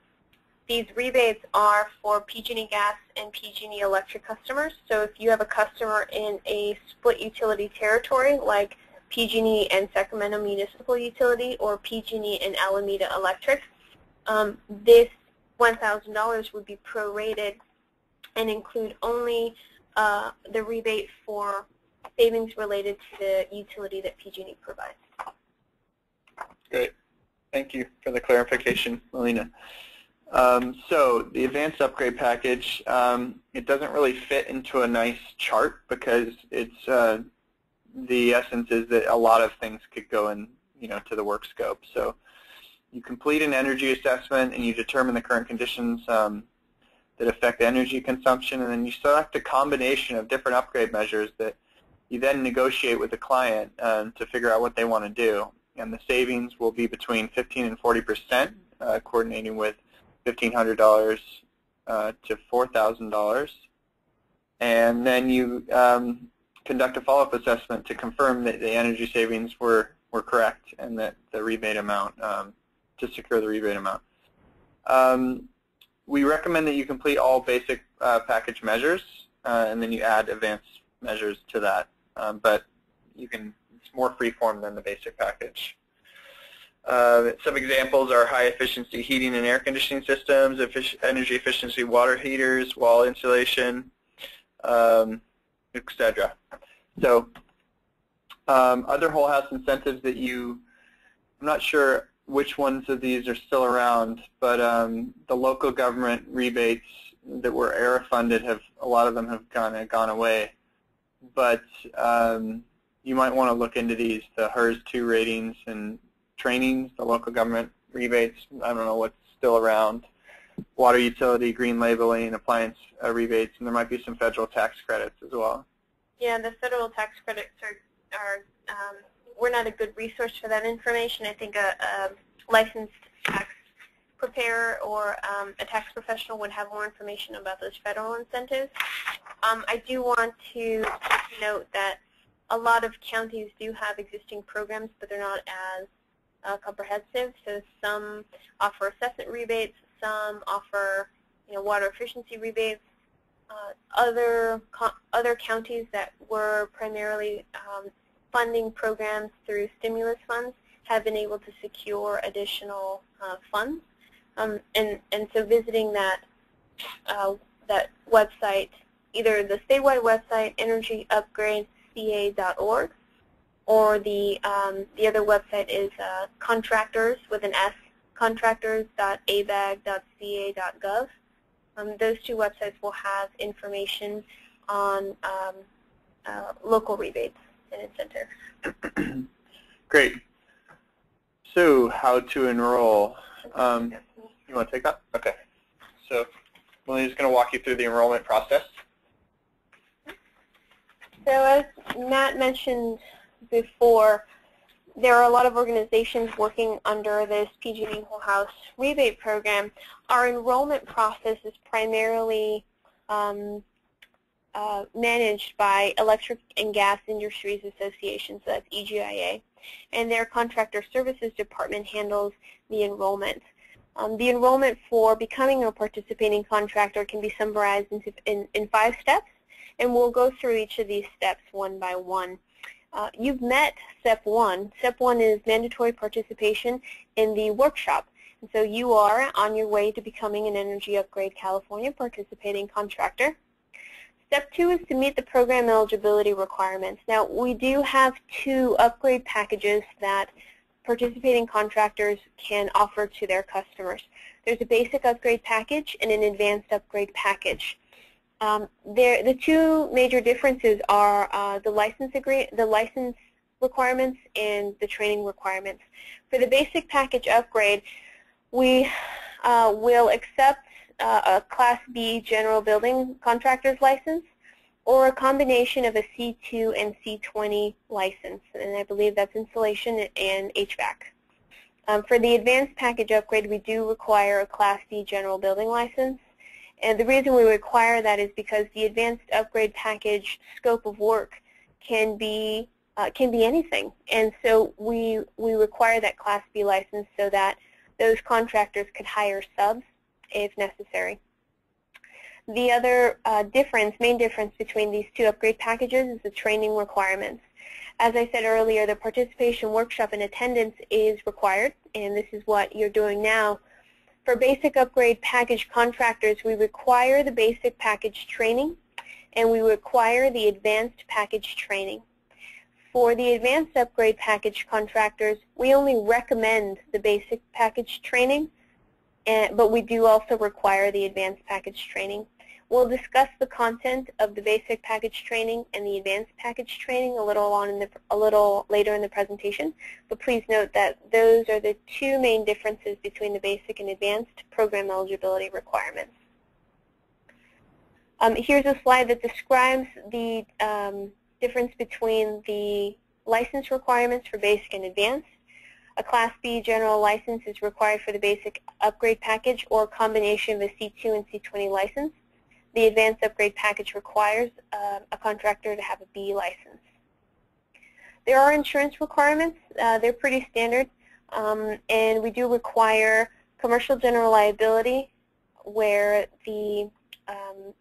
these rebates are for PG&E gas and PG&E electric customers. So if you have a customer in a split utility territory, like PG&E and Sacramento Municipal Utility or PG&E and Alameda Electric, this $1,000 would be prorated and include only the rebate for savings related to the utility that PG&E provides. Great. Thank you for the clarification, Melina. So the advanced upgrade package, it doesn't really fit into a nice chart because it's the essence is that a lot of things could go in, to the work scope. So you complete an energy assessment and you determine the current conditions that affect energy consumption, and then you select a combination of different upgrade measures that you then negotiate with the client to figure out what they want to do. And the savings will be between 15 and 40%, coordinating with $1,500 to $4,000. And then you conduct a follow-up assessment to confirm that the energy savings were correct and that the rebate amount, to secure the rebate amount. We recommend that you complete all basic package measures, and then you add advanced measures to that. But it's more free-form than the basic package. Some examples are high-efficiency heating and air conditioning systems, energy efficiency water heaters, wall insulation, etc. So other whole house incentives that I'm not sure which ones of these are still around, but the local government rebates that were ERA funded, a lot of them have gone away. But you might want to look into these, the HERS 2 ratings and trainings, the local government rebates. I don't know what's still around. Water utility, green labeling, appliance rebates, and there might be some federal tax credits as well. Yeah, the federal tax credits are we're not a good resource for that information. I think a licensed tax preparer or a tax professional would have more information about those federal incentives. I do want to note that a lot of counties do have existing programs, but they're not as comprehensive. So some offer assessment rebates, some offer water efficiency rebates. Other counties that were primarily funding programs through stimulus funds have been able to secure additional funds. And so visiting that website, either the statewide website, energyupgradeca.org, or the other website is Contractors with an S, contractors.abag.ca.gov. Those 2 websites will have information on local rebates and incentives. Great. So how to enroll? You want to take that? Okay. So Melina's going to walk you through the enrollment process. So as Matt mentioned before, there are a lot of organizations working under this PG&E Whole House Rebate Program. Our enrollment process is primarily managed by Electric and Gas Industries Association, so that's EGIA, and their Contractor Services Department handles the enrollment. The enrollment for becoming a participating contractor can be summarized in 5 steps, and we'll go through each of these steps one by one. You've met Step 1. Step 1 is mandatory participation in the workshop. And so you are on your way to becoming an Energy Upgrade California participating contractor. Step 2 is to meet the program eligibility requirements. Now, we do have 2 upgrade packages that participating contractors can offer to their customers. There's a basic upgrade package and an advanced upgrade package. The 2 major differences are the license requirements and the training requirements. For the basic package upgrade, we will accept a Class B general building contractor's license or a combination of a C2 and C20 license, and I believe that's insulation and HVAC. For the advanced package upgrade, we do require a Class B general building license, and the reason we require that is because the advanced upgrade package scope of work can be anything, and so we require that Class B license so that those contractors could hire subs if necessary. The other main difference between these 2 upgrade packages is the training requirements. As I said earlier, the participation workshop and attendance is required, and this is what you're doing now. For basic upgrade package contractors, we require the basic package training, and we require the advanced package training. For the advanced upgrade package contractors, we only recommend the basic package training, but we do also require the advanced package training. We'll discuss the content of the basic package training and the advanced package training a little later in the presentation, but please note that those are the 2 main differences between the basic and advanced program eligibility requirements. Here's a slide that describes the difference between the license requirements for basic and advanced. A Class B general license is required for the basic upgrade package or a combination of a C2 and C20 license. The advanced upgrade package requires a contractor to have a B license. There are insurance requirements. They're pretty standard, and we do require commercial general liability where the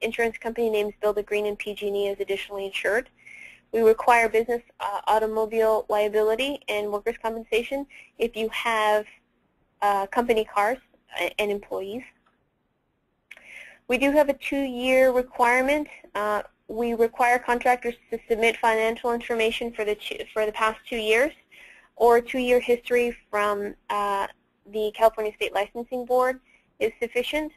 insurance company names Build Green and PG&E as additionally insured. We require business automobile liability and workers' compensation if you have company cars and employees. We do have a 2-year requirement. We require contractors to submit financial information for the past 2 years or a 2-year history from the California State Licensing Board is sufficient.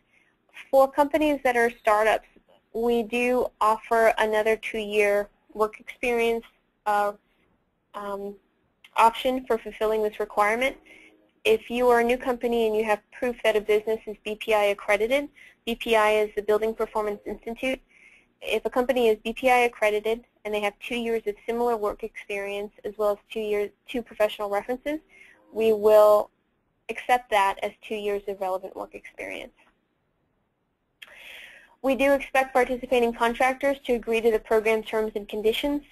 For companies that are startups, we do offer another 2-year work experience option for fulfilling this requirement. If you are a new company and you have proof that a business is BPI accredited, BPI is the Building Performance Institute. If a company is BPI accredited and they have 2 years of similar work experience as well as 2 professional references, we will accept that as 2 years of relevant work experience. We do expect participating contractors to agree to the program terms and conditions.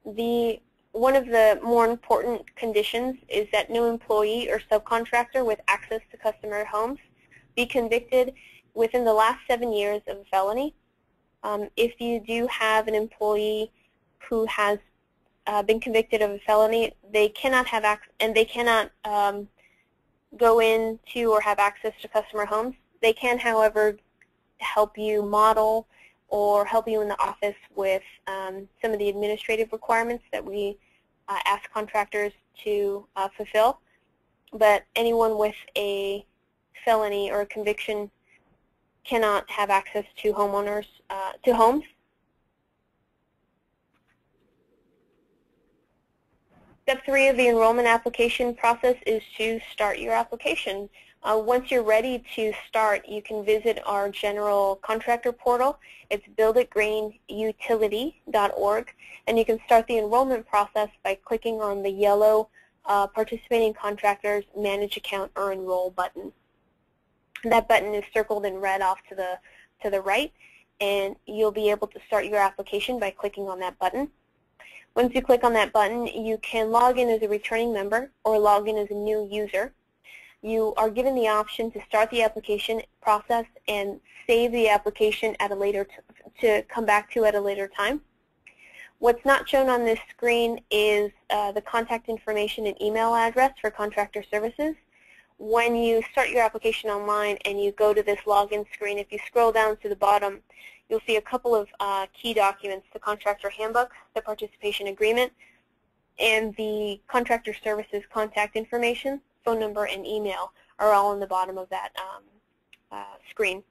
One of the more important conditions is that no employee or subcontractor with access to customer homes be convicted within the last 7 years of a felony. If you do have an employee who has been convicted of a felony, they cannot have go into or have access to customer homes. They can, however, help you model or help you in the office with some of the administrative requirements that we ask contractors to fulfill. But anyone with a felony or a conviction cannot have access to homeowners, to homes. Step 3 of the enrollment application process is to start your application. Once you're ready to start, you can visit our general contractor portal. It's builditgreenutility.org, and you can start the enrollment process by clicking on the yellow Participating Contractors Manage Account or Enroll button. That button is circled in red off to the right, and you'll be able to start your application by clicking on that button. Once you click on that button, you can log in as a returning member or log in as a new user. You are given the option to start the application process and save the application at a later to come back to at a later time. What's not shown on this screen is the contact information and email address for contractor services. When you start your application online and you go to this login screen, if you scroll down to the bottom, you'll see a couple of key documents: the contractor handbook, the participation agreement, and the contractor services contact information, phone number, and email are all on the bottom of that screen.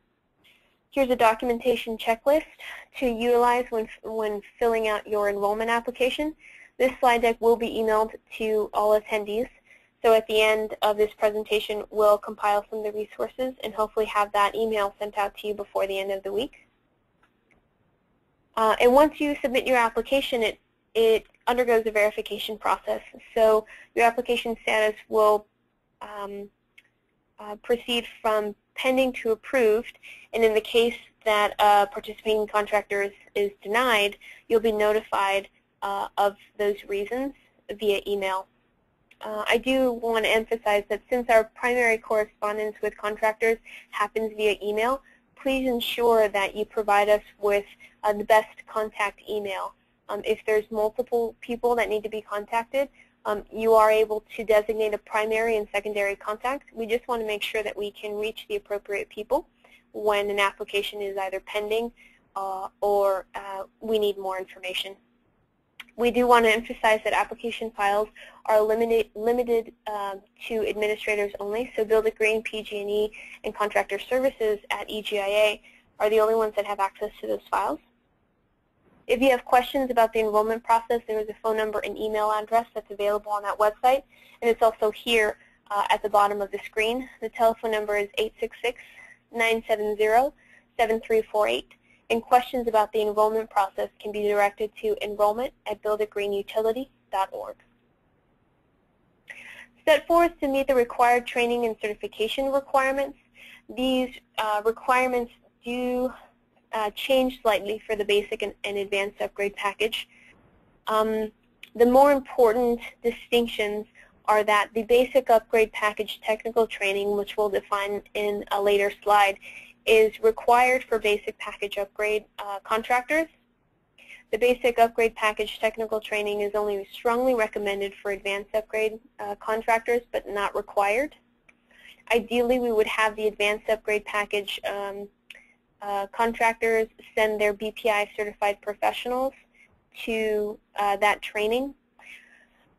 Here's a documentation checklist to utilize when filling out your enrollment application. This slide deck will be emailed to all attendees. So at the end of this presentation, we'll compile some of the resources and hopefully have that email sent out to you before the end of the week. And once you submit your application, it undergoes a verification process. So your application status will proceed from pending to approved, and in the case that a participating contractor is denied, you'll be notified of those reasons via email. I do want to emphasize that since our primary correspondence with contractors happens via email, please ensure that you provide us with the best contact email. If there's multiple people that need to be contacted, you are able to designate a primary and secondary contact. We just want to make sure that we can reach the appropriate people when an application is either pending or we need more information. We do want to emphasize that application files are limited to administrators only, so Build It Green, PG&E, and Contractor Services at EGIA are the only ones that have access to those files. If you have questions about the enrollment process, there is a phone number and email address that's available on that website, and it's also here at the bottom of the screen. The telephone number is 866-970-7348, and questions about the enrollment process can be directed to enrollment@builditgreenutility.org. Step 4 is to meet the required training and certification requirements. These requirements do change slightly for the basic and advanced upgrade package. The more important distinctions are that the basic upgrade package technical training, which we'll define in a later slide, is required for basic package upgrade contractors. The basic upgrade package technical training is only strongly recommended for advanced upgrade contractors, but not required. Ideally, we would have the advanced upgrade package contractors send their BPI certified professionals to that training.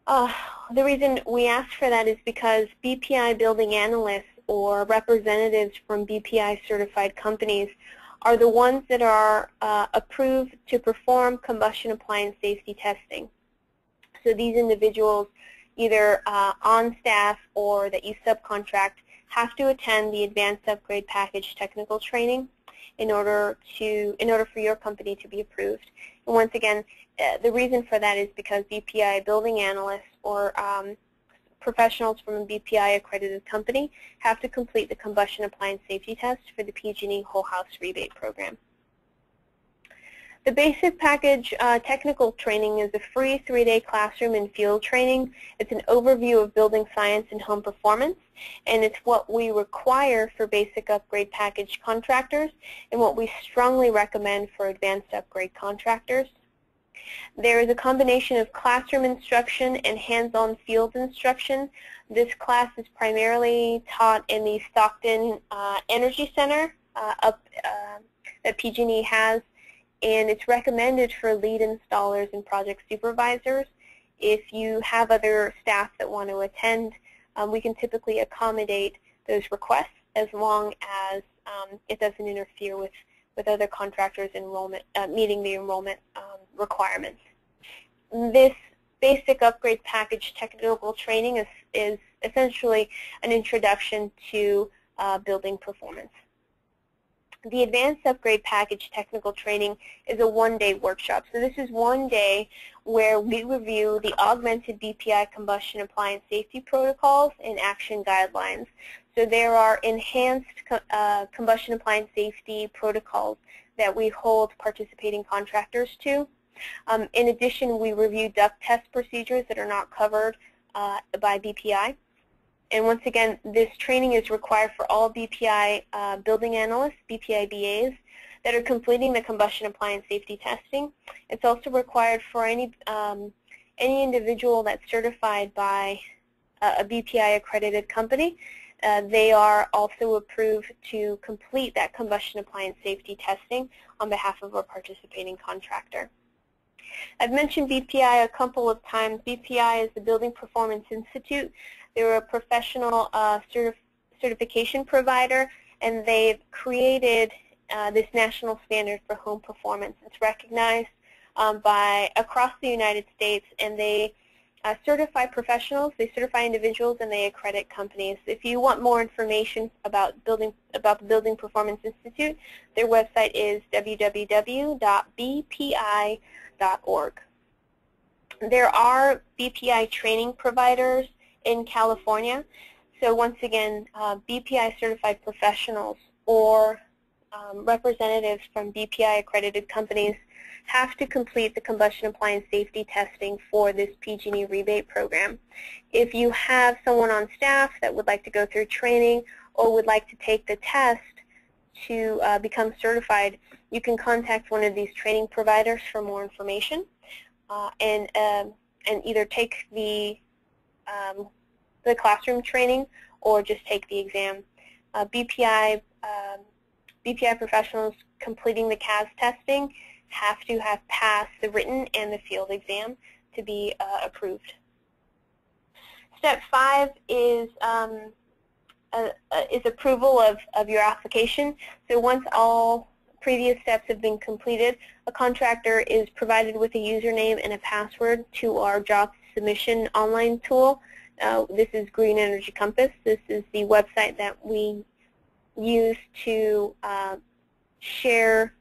The reason we ask for that is because BPI building analysts or representatives from BPI certified companies are the ones that are approved to perform combustion appliance safety testing. So these individuals, either on staff or that you subcontract, have to attend the advanced upgrade package technical training in order for your company to be approved. And once again, the reason for that is because BPI building analysts or professionals from a BPI accredited company have to complete the combustion appliance safety test for the PG&E whole house rebate program. The basic package technical training is a free 3-day classroom and field training. It's an overview of building science and home performance, and it's what we require for basic upgrade package contractors and what we strongly recommend for advanced upgrade contractors. There is a combination of classroom instruction and hands-on field instruction. This class is primarily taught in the Stockton Energy Center that PG&E has, and it's recommended for lead installers and project supervisors. If you have other staff that want to attend, we can typically accommodate those requests as long as it doesn't interfere with other contractors' enrollment, meeting the enrollment requirements. This basic upgrade package technical training is essentially an introduction to building performance. The advanced upgrade package technical training is a 1-day workshop. So this is 1 day where we review the augmented BPI combustion appliance safety protocols and action guidelines. So there are enhanced combustion appliance safety protocols that we hold participating contractors to. In addition, we review duct test procedures that are not covered by BPI. And once again, this training is required for all BPI building analysts, BPI BAs, that are completing the combustion appliance safety testing. It's also required for any individual that's certified by a BPI accredited company. They are also approved to complete that combustion appliance safety testing on behalf of a participating contractor. I've mentioned BPI a couple of times. BPI is the Building Performance Institute. They're a professional certification provider, and they've created this national standard for home performance. It's recognized by across the United States, and they certify professionals, they certify individuals, and they accredit companies. If you want more information about the Building Performance Institute, their website is www.bpi.org. There are BPI training providers in California. So once again, BPI certified professionals or representatives from BPI accredited companies have to complete the combustion appliance safety testing for this PG&E rebate program. If you have someone on staff that would like to go through training or would like to take the test to become certified, you can contact one of these training providers for more information and either take the classroom training or just take the exam. BPI professionals completing the CAS testing have to have passed the written and the field exam to be approved. Step 5 is approval of your application. So once all previous steps have been completed, a contractor is provided with a username and a password to our job submission online tool. This is Green Energy Compass. This is the website that we use to share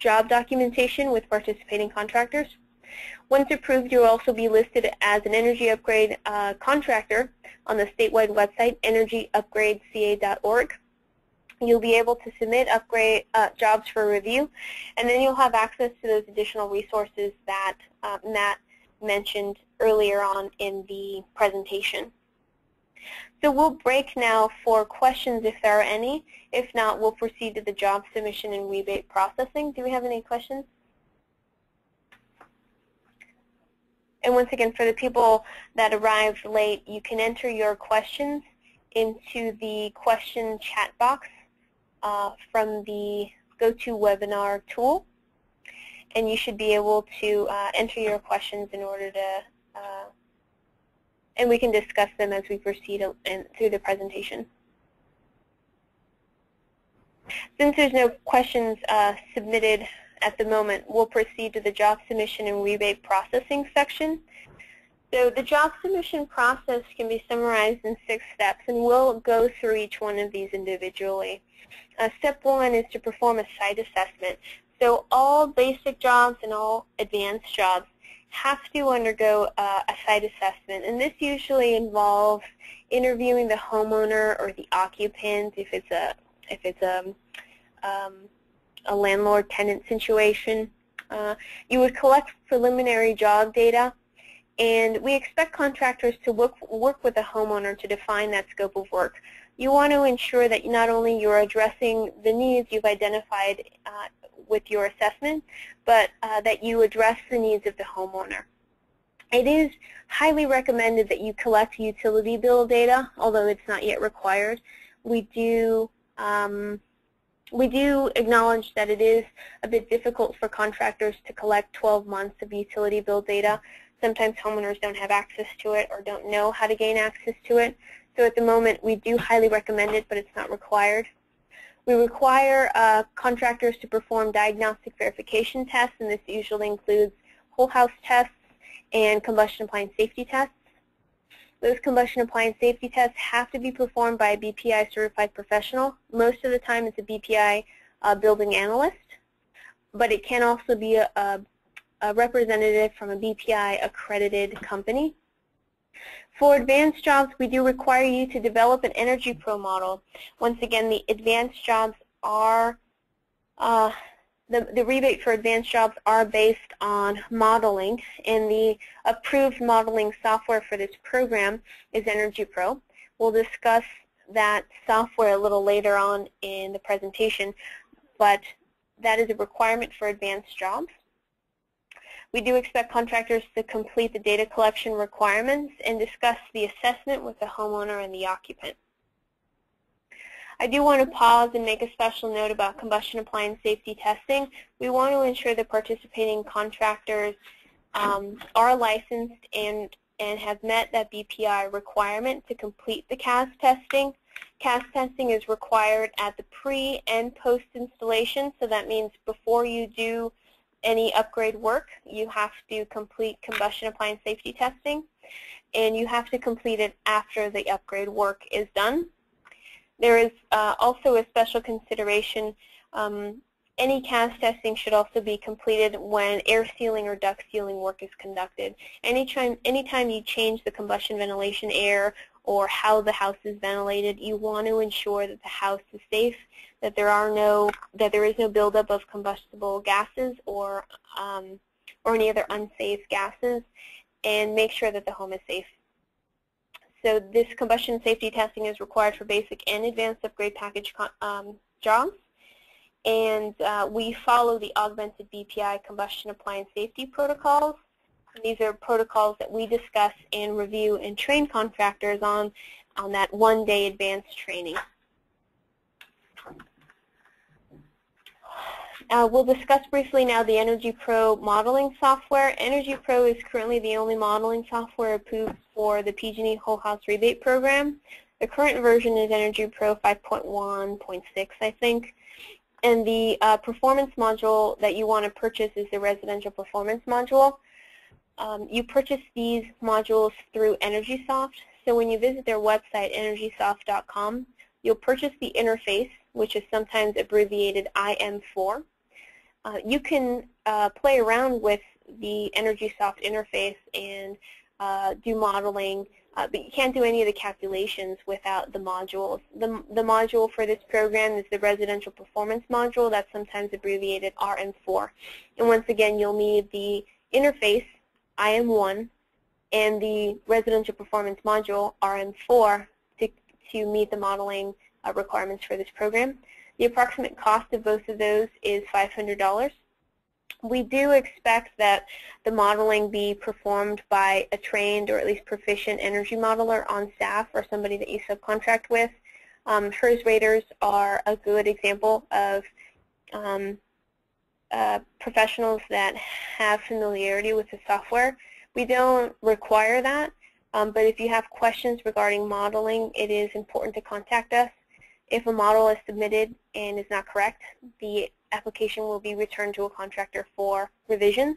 job documentation with participating contractors. Once approved, you'll also be listed as an energy upgrade contractor on the statewide website, energyupgradeca.org. You'll be able to submit upgrade jobs for review, and then you'll have access to those additional resources that Matt mentioned earlier on in the presentation. So we'll break now for questions if there are any. If not, we'll proceed to the job submission and rebate processing. Do we have any questions? And once again, for the people that arrived late, you can enter your questions into the question chat box from the GoToWebinar tool. And you should be able to enter your questions in order to and we can discuss them as we proceed through the presentation. Since there's no questions submitted at the moment, we'll proceed to the job submission and rebate processing section. So the job submission process can be summarized in 6 steps, and we'll go through each one of these individually. Step 1 is to perform a site assessment. So all basic jobs and all advanced jobs have to undergo a site assessment, and this usually involves interviewing the homeowner or the occupant if it's a landlord-tenant situation. You would collect preliminary job data, and we expect contractors to work with the homeowner to define that scope of work. You want to ensure that not only you're addressing the needs you've identified with your assessment, but that you address the needs of the homeowner. It is highly recommended that you collect utility bill data, although it's not yet required. We do acknowledge that it is a bit difficult for contractors to collect 12 months of utility bill data. Sometimes homeowners don't have access to it or don't know how to gain access to it. So at the moment, we do highly recommend it, but it's not required. We require contractors to perform diagnostic verification tests, and this usually includes whole house tests and combustion appliance safety tests. Those combustion appliance safety tests have to be performed by a BPI certified professional. Most of the time it's a BPI building analyst, but it can also be a representative from a BPI accredited company. For advanced jobs, we do require you to develop an Energy Pro model. Once again, the advanced jobs are the rebate for advanced jobs are based on modeling, and the approved modeling software for this program is Energy Pro. We'll discuss that software a little later on in the presentation, but that is a requirement for advanced jobs. We do expect contractors to complete the data collection requirements and discuss the assessment with the homeowner and the occupant. I do want to pause and make a special note about combustion appliance safety testing. We want to ensure that participating contractors are licensed and have met that BPI requirement to complete the CAS testing. CAS testing is required at the pre- and post-installation, so that means before you do any upgrade work, you have to complete combustion appliance safety testing, and you have to complete it after the upgrade work is done. There is also a special consideration. Any CAS testing should also be completed when air sealing or duct sealing work is conducted. Anytime you change the combustion ventilation air or how the house is ventilated, you want to ensure that the house is safe, that there is no buildup of combustible gases or any other unsafe gases, and make sure that the home is safe. So this combustion safety testing is required for basic and advanced upgrade package jobs. And we follow the augmented BPI combustion appliance safety protocols. And these are protocols that we discuss and review and train contractors on that one-day advanced training. We'll discuss briefly now the Energy Pro modeling software. Energy Pro is currently the only modeling software approved for the PG&E Whole House Rebate Program. The current version is Energy Pro 5.1.6, I think. And the performance module that you want to purchase is the residential performance module. You purchase these modules through EnergySoft. So when you visit their website, energysoft.com, you'll purchase the interface, which is sometimes abbreviated IM4. You can play around with the EnergySoft interface and do modeling, but you can't do any of the calculations without the modules. The module for this program is the Residential Performance Module. That's sometimes abbreviated RM4. And once again, you'll need the interface, IM1, and the Residential Performance Module, RM4, to meet the modeling requirements for this program. The approximate cost of both of those is $500. We do expect that the modeling be performed by a trained or at least proficient energy modeler on staff or somebody that you subcontract with. HERS raters are a good example of professionals that have familiarity with the software. We don't require that, but if you have questions regarding modeling, it is important to contact us. If a model is submitted and is not correct, the application will be returned to a contractor for revisions.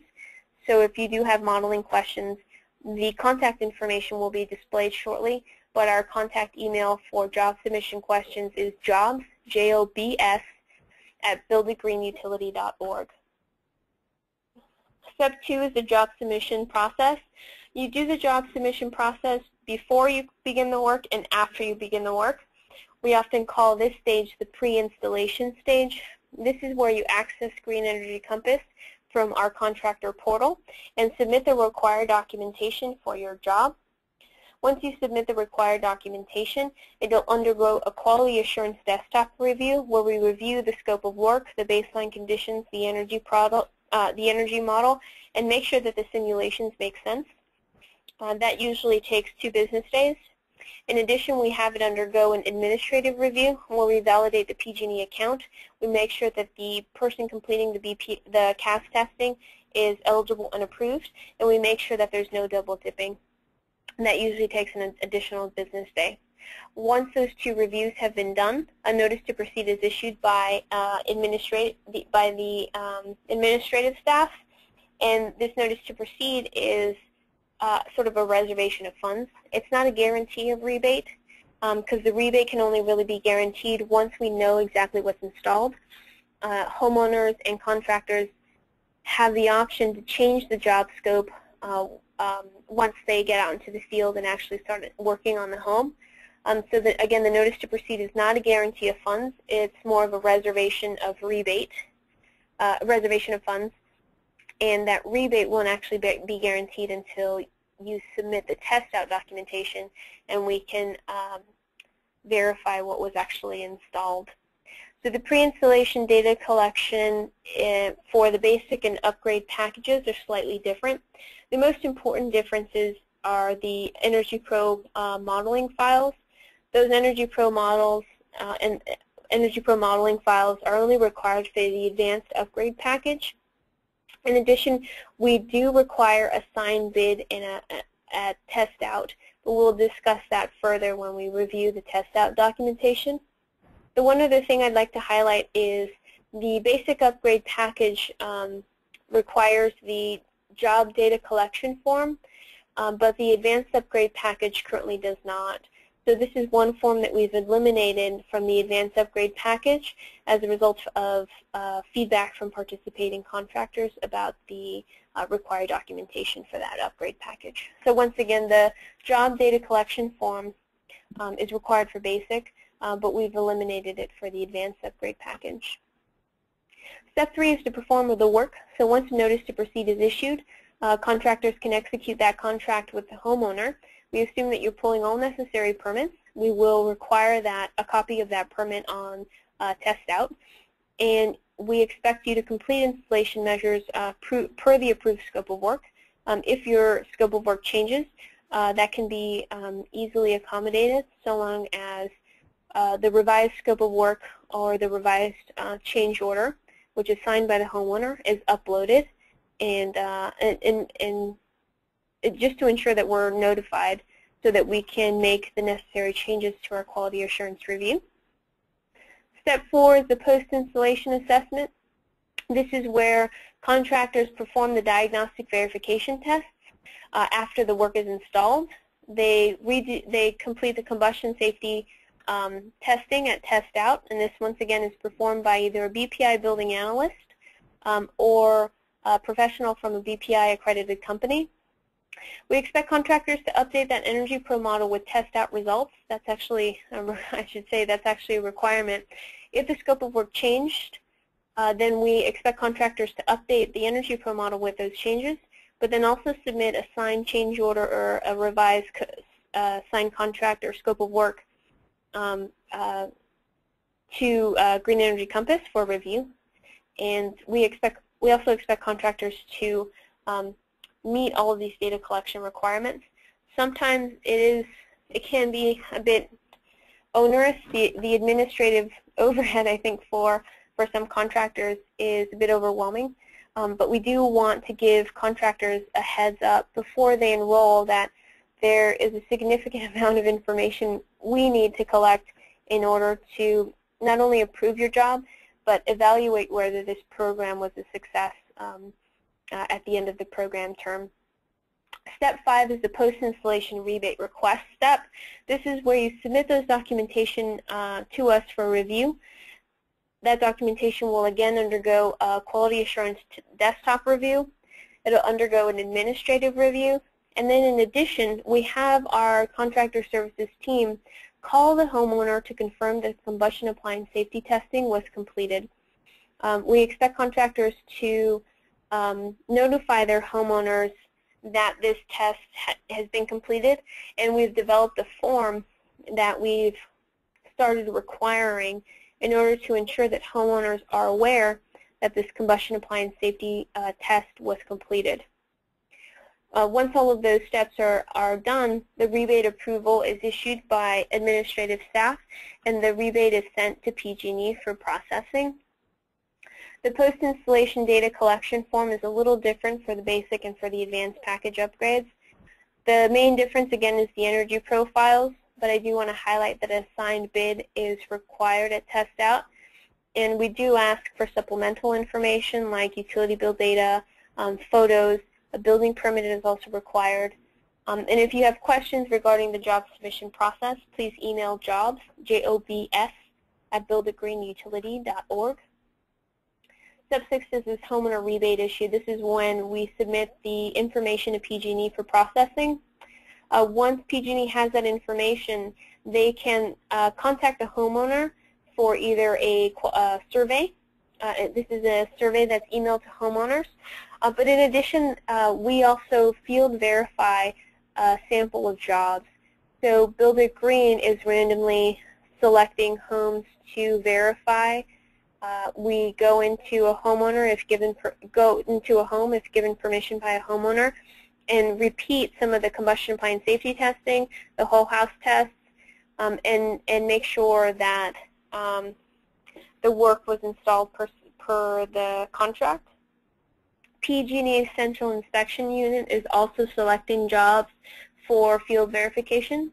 So if you do have modeling questions, the contact information will be displayed shortly, but our contact email for job submission questions is jobs, J-O-B-S, at builditgreenutility.org. Step 2 is the job submission process. You do the job submission process before you begin the work and after you begin the work. We often call this stage the pre-installation stage. This is where you access Green Energy Compass from our contractor portal and submit the required documentation for your job. Once you submit the required documentation, it will undergo a quality assurance desktop review where we review the scope of work, the baseline conditions, the energy model, and make sure that the simulations make sense. That usually takes 2 business days. In addition, we have it undergo an administrative review where we validate the PG&E account. We make sure that the person completing the CAS testing is eligible and approved, and we make sure that there's no double dipping. And that usually takes an additional business day. Once those 2 reviews have been done, a notice to proceed is issued by the administrative staff, and this notice to proceed is sort of a reservation of funds. It's not a guarantee of rebate because the rebate can only really be guaranteed once we know exactly what's installed. Homeowners and contractors have the option to change the job scope once they get out into the field and actually start working on the home. So that, again, the notice to proceed is not a guarantee of funds. It's more of a reservation of rebate. reservation of funds, and that rebate won't actually be guaranteed until you submit the test-out documentation, and we can verify what was actually installed. So the pre-installation data collection for the basic and upgrade packages are slightly different. The most important differences are the Energy Pro modeling files. Those Energy Pro models and Energy Pro modeling files are only required for the advanced upgrade package. In addition, we do require a signed bid and a test out, but we'll discuss that further when we review the test out documentation. The one other thing I'd like to highlight is the basic upgrade package requires the job data collection form, but the advanced upgrade package currently does not. So this is one form that we've eliminated from the advanced upgrade package as a result of feedback from participating contractors about the required documentation for that upgrade package. So once again, the job data collection form is required for basic, but we've eliminated it for the advanced upgrade package. Step 3 is to perform the work. So once a notice to proceed is issued, contractors can execute that contract with the homeowner. We assume that you're pulling all necessary permits. We will require a copy of that permit on test out, and we expect you to complete installation measures per the approved scope of work. If your scope of work changes, that can be easily accommodated so long as the revised scope of work or the revised change order, which is signed by the homeowner, is uploaded, and just to ensure that we're notified so that we can make the necessary changes to our quality assurance review. Step 4 is the post-installation assessment. This is where contractors perform the diagnostic verification tests after the work is installed. They complete the combustion safety testing at test out, and this once again is performed by either a BPI building analyst or a professional from a BPI accredited company. We expect contractors to update that Energy Pro model with test out results. That's actually, I should say, that's actually a requirement. If the scope of work changed, then we expect contractors to update the Energy Pro model with those changes, but then also submit a signed change order or a revised signed contract or scope of work to Green Energy Compass for review. And we also expect contractors to meet all of these data collection requirements. Sometimes it can be a bit onerous. The administrative overhead, I think, for some contractors is a bit overwhelming. But we do want to give contractors a heads up before they enroll that there is a significant amount of information we need to collect in order to not only approve your job, but evaluate whether this program was a success at the end of the program term. Step 5 is the post-installation rebate request step. This is where you submit those documentation to us for review. That documentation will again undergo a quality assurance desktop review. It'll undergo an administrative review. And then in addition, we have our contractor services team call the homeowner to confirm that combustion appliance safety testing was completed. We expect contractors to notify their homeowners that this test has been completed, and we've developed a form that we've started requiring in order to ensure that homeowners are aware that this combustion appliance safety test was completed. Once all of those steps are done, the rebate approval is issued by administrative staff, and the rebate is sent to PG&E for processing. The post-installation data collection form is a little different for the basic and for the advanced package upgrades. The main difference, again, is the Energy profiles, but I do want to highlight that a signed bid is required at test out, and we do ask for supplemental information like utility bill data, photos. A building permit is also required. And if you have questions regarding the job submission process, please email jobs, J-O-B-S, at builditgreenutility.org. Step 6 is this homeowner rebate issue. This is when we submit the information to PG&E for processing. Once PG&E has that information, they can contact the homeowner for either a survey This is a survey that's emailed to homeowners. But in addition, we also field verify a sample of jobs. So Build It Green is randomly selecting homes to verify. We go into a homeowner if given if given permission by a homeowner, and repeat some of the combustion appliance safety testing, the whole house tests, and make sure that the work was installed per the contract. PG&E Essential Inspection Unit is also selecting jobs for field verification.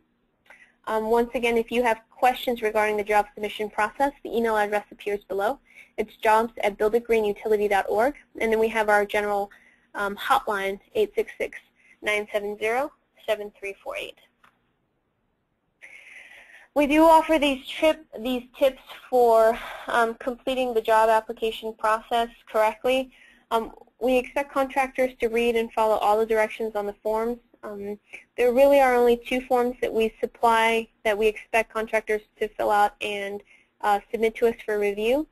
Once again, if you have questions regarding the job submission process, the email address appears below. It's jobs@builditgreenutility.org, and then we have our general hotline, 866-970-7348. We do offer these tips for completing the job application process correctly. We expect contractors to read and follow all the directions on the forms. There really are only 2 forms that we supply that we expect contractors to fill out and submit to us for review.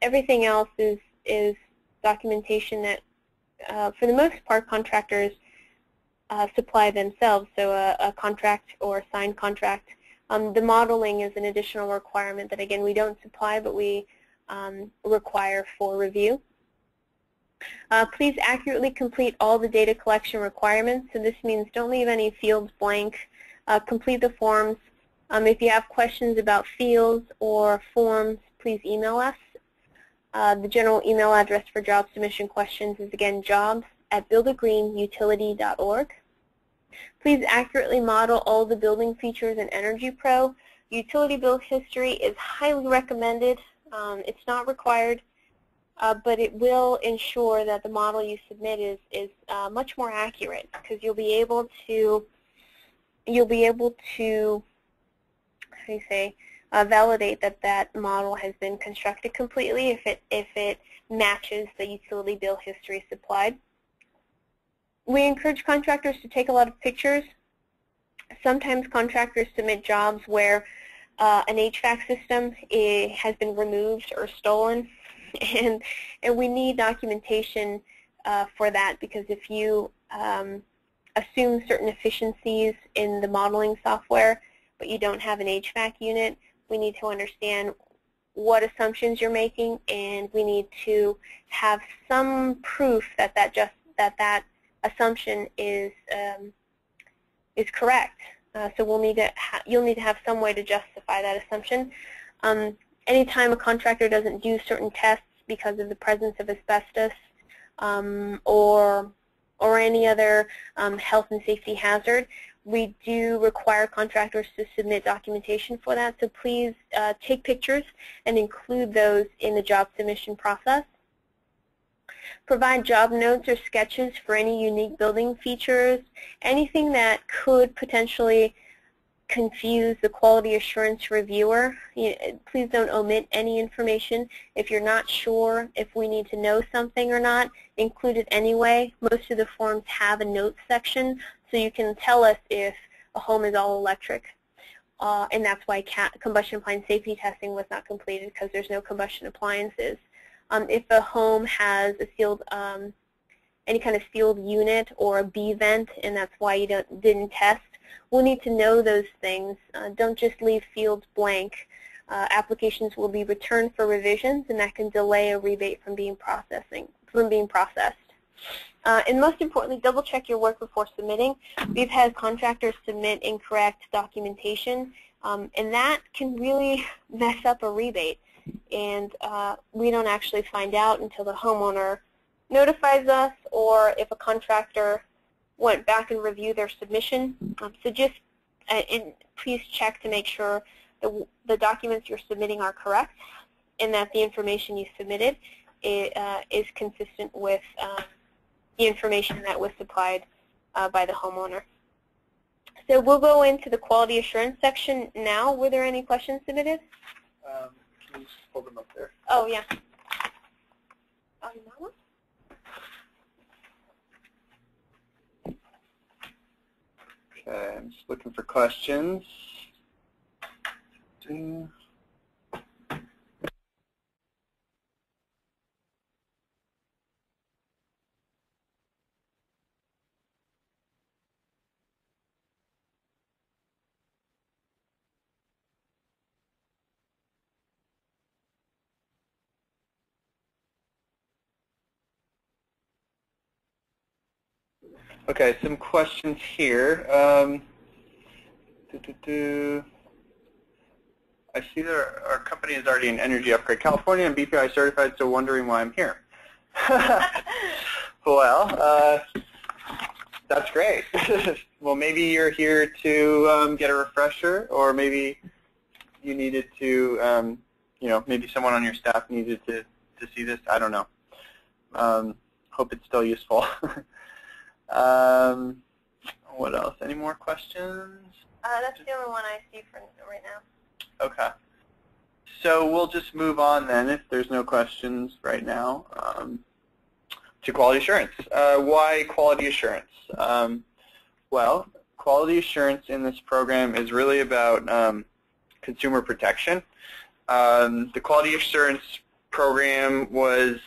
Everything else is documentation that, for the most part, contractors supply themselves, so a contract or a signed contract. The modeling is an additional requirement that, again, we don't supply, but we require for review. Please accurately complete all the data collection requirements. So this means don't leave any fields blank. Complete the forms. If you have questions about fields or forms, please email us. The general email address for job submission questions is, again, jobs@builditgreenutility.org. Please accurately model all the building features in Energy Pro. Utility bill history is highly recommended. It's not required. But it will ensure that the model you submit is much more accurate, because you'll be able to how do you say, validate that model has been constructed completely if it matches the utility bill history supplied. We encourage contractors to take a lot of pictures. Sometimes contractors submit jobs where an HVAC system has been removed or stolen. And we need documentation for that, because if you assume certain efficiencies in the modeling software, but you don't have an HVAC unit, we need to understand what assumptions you're making, and we need to have some proof that that assumption is correct. So you'll need to have some way to justify that assumption. Anytime a contractor doesn't do certain tests because of the presence of asbestos or any other health and safety hazard, we do require contractors to submit documentation for that. So please take pictures and include those in the job submission process. Provide job notes or sketches for any unique building features, anything that could potentially confuse the quality assurance reviewer. Please don't omit any information. If you're not sure if we need to know something or not, include it anyway. Most of the forms have a notes section, so you can tell us if a home is all electric. And that's why combustion appliance safety testing was not completed, because there's no combustion appliances. If a home has a sealed, any kind of sealed unit or a B vent, and that's why you didn't test, we'll need to know those things. Don't just leave fields blank. Applications will be returned for revisions, and that can delay a rebate from being processed. And most importantly, double check your work before submitting. We've had contractors submit incorrect documentation, and that can really mess up a rebate. And we don't actually find out until the homeowner notifies us, or if a contractor went back and reviewed their submission. So just please check to make sure the documents you're submitting are correct, and that the information you submitted is consistent with the information that was supplied by the homeowner. So we'll go into the quality assurance section now. Were there any questions submitted? Can you just pull them up there? Oh, yeah. Okay, I'm just looking for questions. Okay, some questions here. I see that our company is already in Energy Upgrade California and BPI certified, so wondering why I'm here. Well, that's great. Well, maybe you're here to get a refresher, or maybe you needed to, maybe someone on your staff needed to see this. I don't know. Hope it's still useful. What else? Any more questions? That's the only one I see for right now. Okay. So we'll just move on then, if there's no questions right now, to quality assurance. Why quality assurance? Well, quality assurance in this program is really about consumer protection. The quality assurance program was,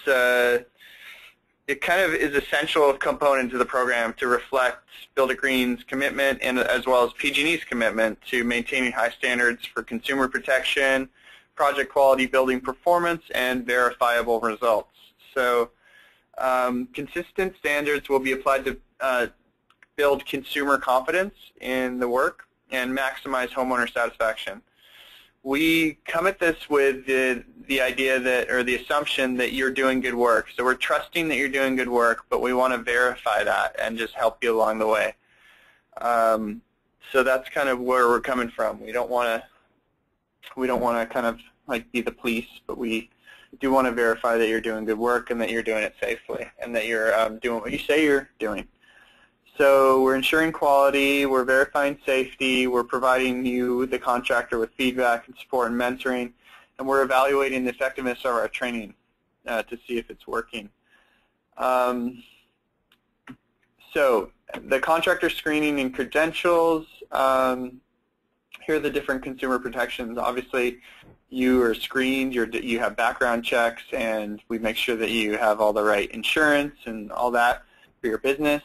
it kind of is essential component to the program to reflect Build It Green's commitment and as well as PG&E's commitment to maintaining high standards for consumer protection, project quality, building performance, and verifiable results. So consistent standards will be applied to build consumer confidence in the work and maximize homeowner satisfaction. We come at this with the idea that, or the assumption that you're doing good work. So we're trusting that you're doing good work, but we want to verify that and just help you along the way. So that's kind of where we're coming from. We don't want to kind of like be the police, but we do want to verify that you're doing good work and that you're doing it safely and that you're doing what you say you're doing. So we're ensuring quality, we're verifying safety, we're providing you, the contractor, with feedback and support and mentoring, and we're evaluating the effectiveness of our training to see if it's working. So the contractor screening and credentials, here are the different consumer protections. Obviously, you are screened, you have background checks, and we make sure that you have all the right insurance and all that for your business.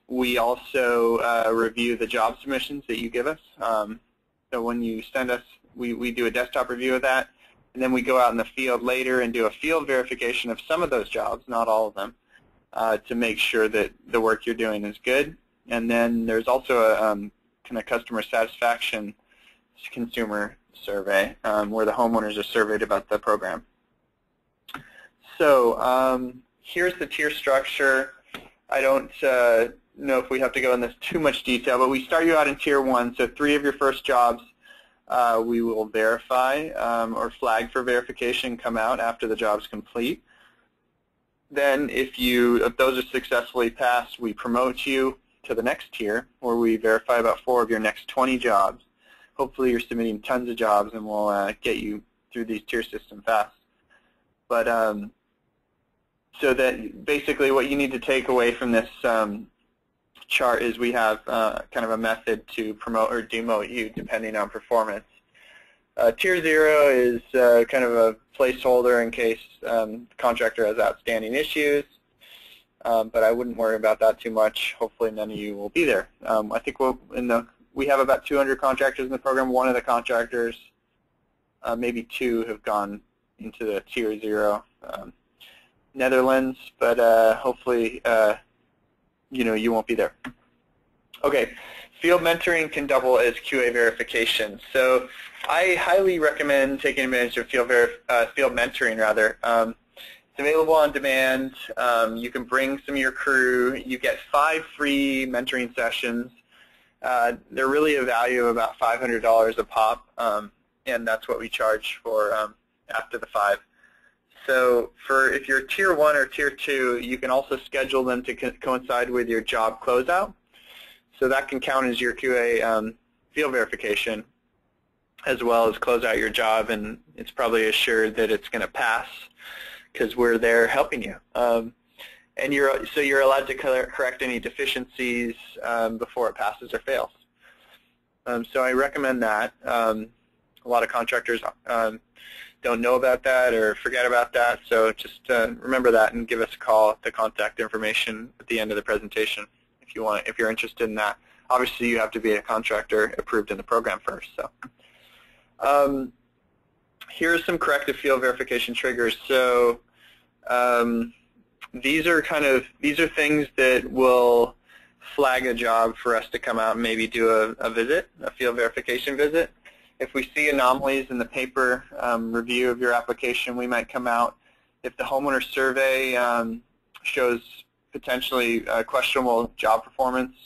We also review the job submissions that you give us. So when you send us, we do a desktop review of that, and then we go out in the field later and do a field verification of some of those jobs, not all of them, to make sure that the work you're doing is good. And then there's also a kind of customer satisfaction consumer survey where the homeowners are surveyed about the program. So here's the tier structure. I don't know if we have to go into too much detail, but we start you out in Tier 1. So 3 of your first jobs we will verify or flag for verification, come out after the job's complete. Then if those are successfully passed, we promote you to the next tier where we verify about 4 of your next 20 jobs. Hopefully you're submitting tons of jobs and we'll get you through these tier system fast. But so that basically what you need to take away from this chart is we have kind of a method to promote or demote you depending on performance. Tier 0 is kind of a placeholder in case the contractor has outstanding issues, but I wouldn't worry about that too much. Hopefully none of you will be there. I think we have about 200 contractors in the program. One of the contractors, maybe 2, have gone into the Tier 0. Netherlands, but hopefully you won't be there. Okay, field mentoring can double as QA verification. So I highly recommend taking advantage of field mentoring rather. It's available on demand. You can bring some of your crew. You get 5 free mentoring sessions. They're really a value of about $500 a pop, and that's what we charge for after the 5. So if you're Tier 1 or Tier 2, you can also schedule them to coincide with your job closeout. So that can count as your QA field verification as well as close out your job, and it's probably assured that it's going to pass because we're there helping you. And you're allowed to correct any deficiencies before it passes or fails. So I recommend that. A lot of contractors don't know about that or forget about that, so just remember that and give us a call at the contact information at the end of the presentation if you're interested in that. Obviously, you have to be a contractor approved in the program first. So here's some corrective field verification triggers. So these are things that will flag a job for us to come out and maybe do a visit, a field verification visit. If we see anomalies in the paper review of your application, we might come out. If the homeowner survey shows potentially questionable job performance,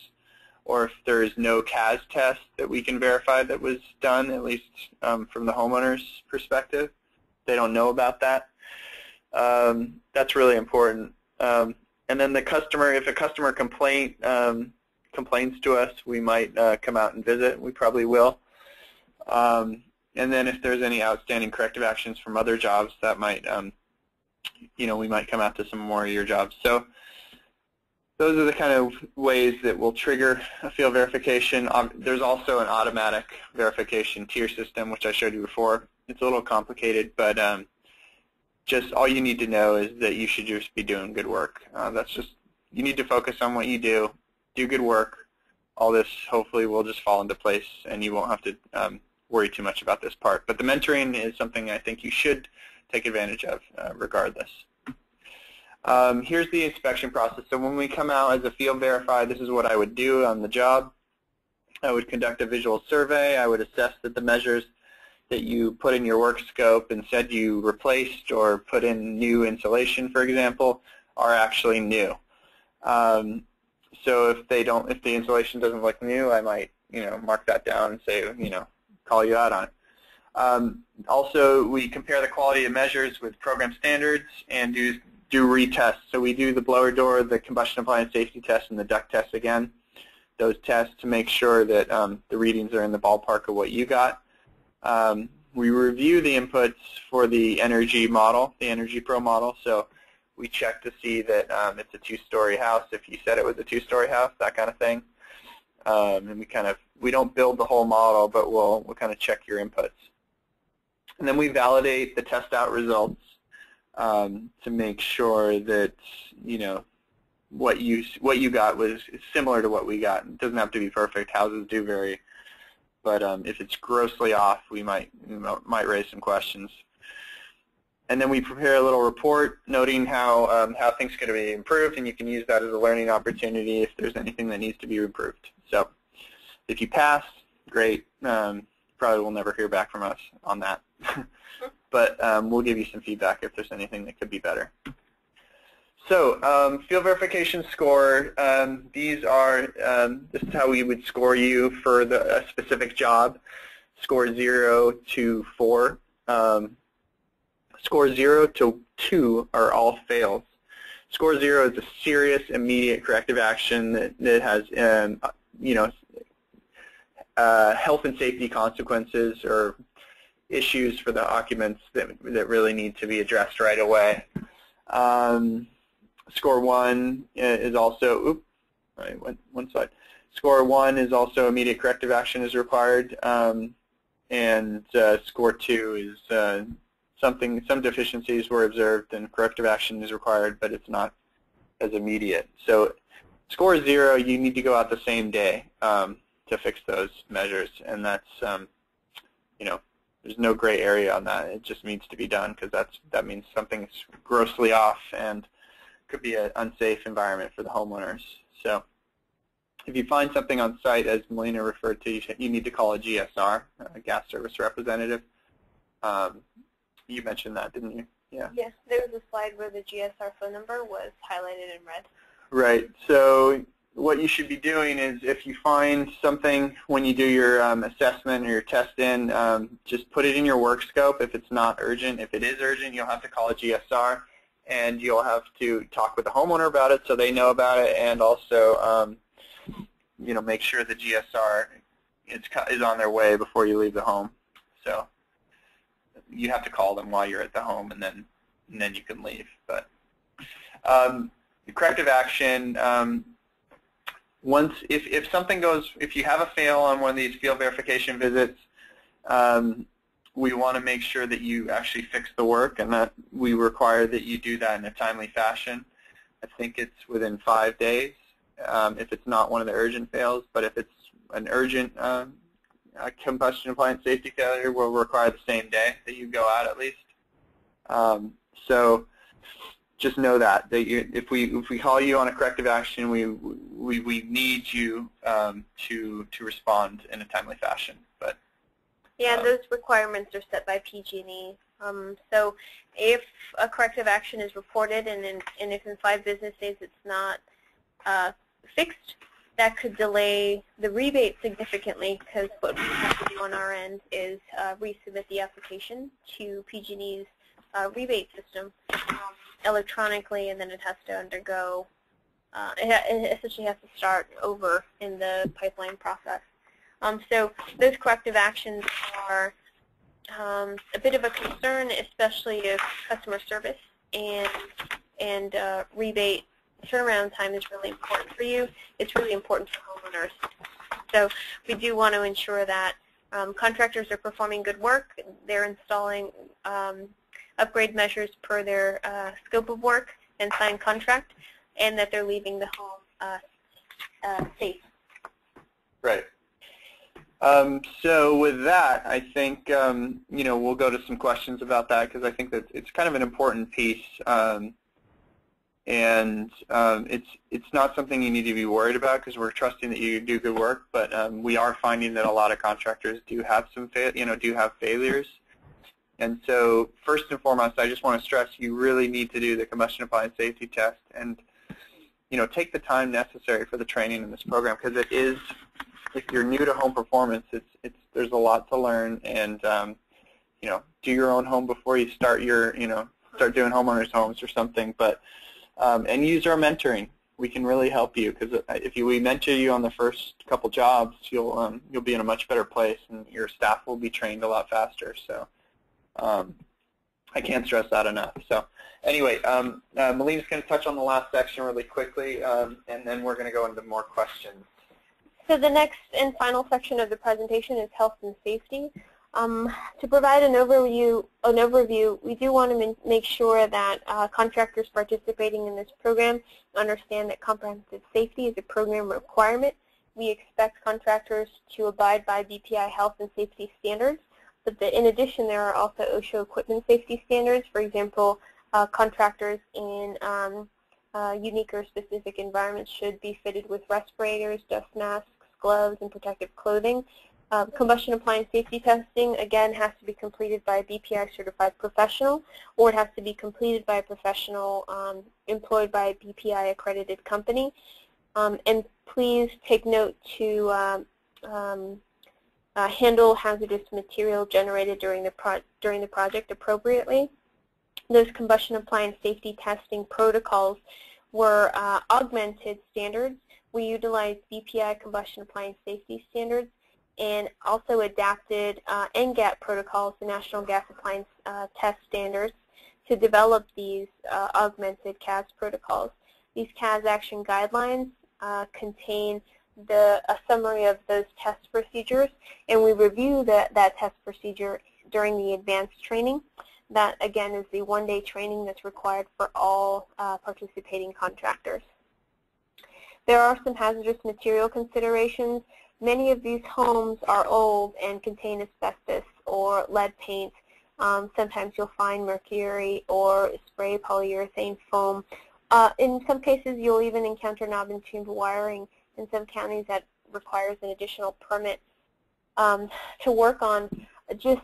or if there is no CAS test that we can verify that was done, at least from the homeowner's perspective, they don't know about that. That's really important. And then the customer, if a customer complains to us, we might come out and visit. We probably will. And then if there's any outstanding corrective actions from other jobs, that might, we might come out to some more of your jobs. So those are the kind of ways that will trigger a field verification. There's also an automatic verification tier system, which I showed you before. It's a little complicated, but just all you need to know is that you should just be doing good work. You need to focus on what you do good work. All this hopefully will just fall into place, and you won't have to worry too much about this part. But the mentoring is something I think you should take advantage of regardless. Here's the inspection process. So when we come out as a field verify, this is what I would do on the job. I would conduct a visual survey. I would assess that the measures that you put in your work scope and said you replaced or put in new insulation, for example, are actually new. So if the insulation doesn't look new, I might, mark that down and say, call you out on it. Also, we compare the quality of measures with program standards and do retests. So we do the blower door, the combustion appliance safety test, and the duct test again. Those tests to make sure that the readings are in the ballpark of what you got. We review the inputs for the energy model, the Energy Pro model. So we check to see that it's a 2-story house. If you said it was a 2-story house, that kind of thing. And we don't build the whole model, but we'll kind of check your inputs. And then we validate the test out results to make sure that what you got was similar to what we got. It doesn't have to be perfect. Houses do vary. But if it's grossly off, we might raise some questions. And then we prepare a little report noting how things could be improved, and you can use that as a learning opportunity if there's anything that needs to be improved. So if you pass, great. Probably will never hear back from us on that. But we'll give you some feedback if there's anything that could be better. So field verification score, this is how we would score you for a specific job. Score 0 to 4. Score 0 to 2 are all fails. Score 0 is a serious, immediate corrective action that has, health and safety consequences or issues for the occupants that really need to be addressed right away. Score 1 is also, one slide. Score 1 is also immediate corrective action is required, and score 2 is some deficiencies were observed and corrective action is required, but it's not as immediate. So score 0, you need to go out the same day to fix those measures, and that's, there's no gray area on that. It just needs to be done because that means something's grossly off and could be an unsafe environment for the homeowners. So if you find something on site, as Melina referred to, you need to call a GSR, a gas service representative. You mentioned that, didn't you? Yeah. Yes, there was a slide where the GSR phone number was highlighted in red. Right. So what you should be doing is if you find something when you do your assessment or your test in, just put it in your work scope if it's not urgent. If it is urgent, you'll have to call a GSR, and you'll have to talk with the homeowner about it so they know about it, and also make sure the GSR is on their way before you leave the home. So you have to call them while you're at the home, and then you can leave. But the corrective action, if you have a fail on one of these field verification visits, we want to make sure that you actually fix the work, and that we require that you do that in a timely fashion. I think it's within 5 days if it's not one of the urgent fails, but if it's an urgent combustion appliance safety failure, we'll require the same day that you go out at least. So just know that if we call you on a corrective action, we need you to respond in a timely fashion. But yeah, and those requirements are set by PG&E. So if a corrective action is reported and if in 5 business days it's not fixed, that could delay the rebate significantly, because what we have to do on our end is resubmit the application to PG&E's rebate system electronically, and then it has to undergo, it essentially has to start over in the pipeline process. So those corrective actions are a bit of a concern, especially if customer service and rebate turnaround time is really important for you. It's really important for homeowners. So we do want to ensure that contractors are performing good work, they're installing upgrade measures per their scope of work and signed contract, and that they're leaving the home safe. Right. So with that, I think we'll go to some questions about that, because I think that it's kind of an important piece, and it's not something you need to be worried about, because we're trusting that you do good work. But we are finding that a lot of contractors do have some failures. And so first and foremost, I just want to stress you really need to do the combustion appliance safety test, and take the time necessary for the training in this program, because it is, if you're new to home performance, there's a lot to learn, and do your own home before you start start doing homeowners homes or something. But and use our mentoring. We can really help you, because if we mentor you on the first couple jobs, you'll be in a much better place, and your staff will be trained a lot faster. So I can't stress that enough. So anyway, Melina's going to touch on the last section really quickly, and then we're going to go into more questions. So the next and final section of the presentation is health and safety. To provide an overview, we do want to make sure that contractors participating in this program understand that comprehensive safety is a program requirement. We expect contractors to abide by BPI health and safety standards, but in addition, there are also OSHA equipment safety standards. For example, contractors in unique or specific environments should be fitted with respirators, dust masks, gloves, and protective clothing. Combustion appliance safety testing, again, has to be completed by a BPI certified professional, or it has to be completed by a professional employed by a BPI accredited company. And please take note to handle hazardous material generated during the project appropriately. Those combustion appliance safety testing protocols were augmented standards. We utilized BPI combustion appliance safety standards, and also adapted NGAP protocols, the National Gas Appliance Test Standards, to develop these augmented CAS protocols. These CAS action guidelines contain a summary of those test procedures, and we review that test procedure during the advanced training. That, again, is the one-day training that's required for all participating contractors. There are some hazardous material considerations. Many of these homes are old and contain asbestos or lead paint. Sometimes you'll find mercury or spray polyurethane foam. In some cases, you'll even encounter knob and tube wiring. In some counties, that requires an additional permit to work on. Just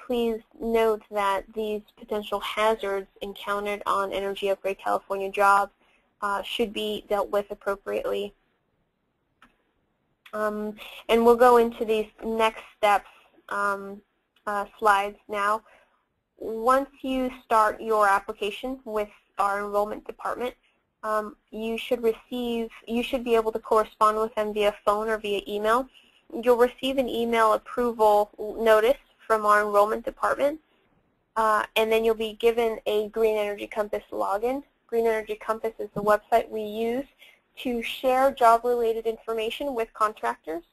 please note that these potential hazards encountered on Energy Upgrade California jobs should be dealt with appropriately. And we'll go into these next steps slides now. Once you start your application with our enrollment department, you should be able to correspond with them via phone or via email. You'll receive an email approval notice from our enrollment department, and then you'll be given a Green Energy Compass login. Green Energy Compass is the website we use to share job-related information with contractors.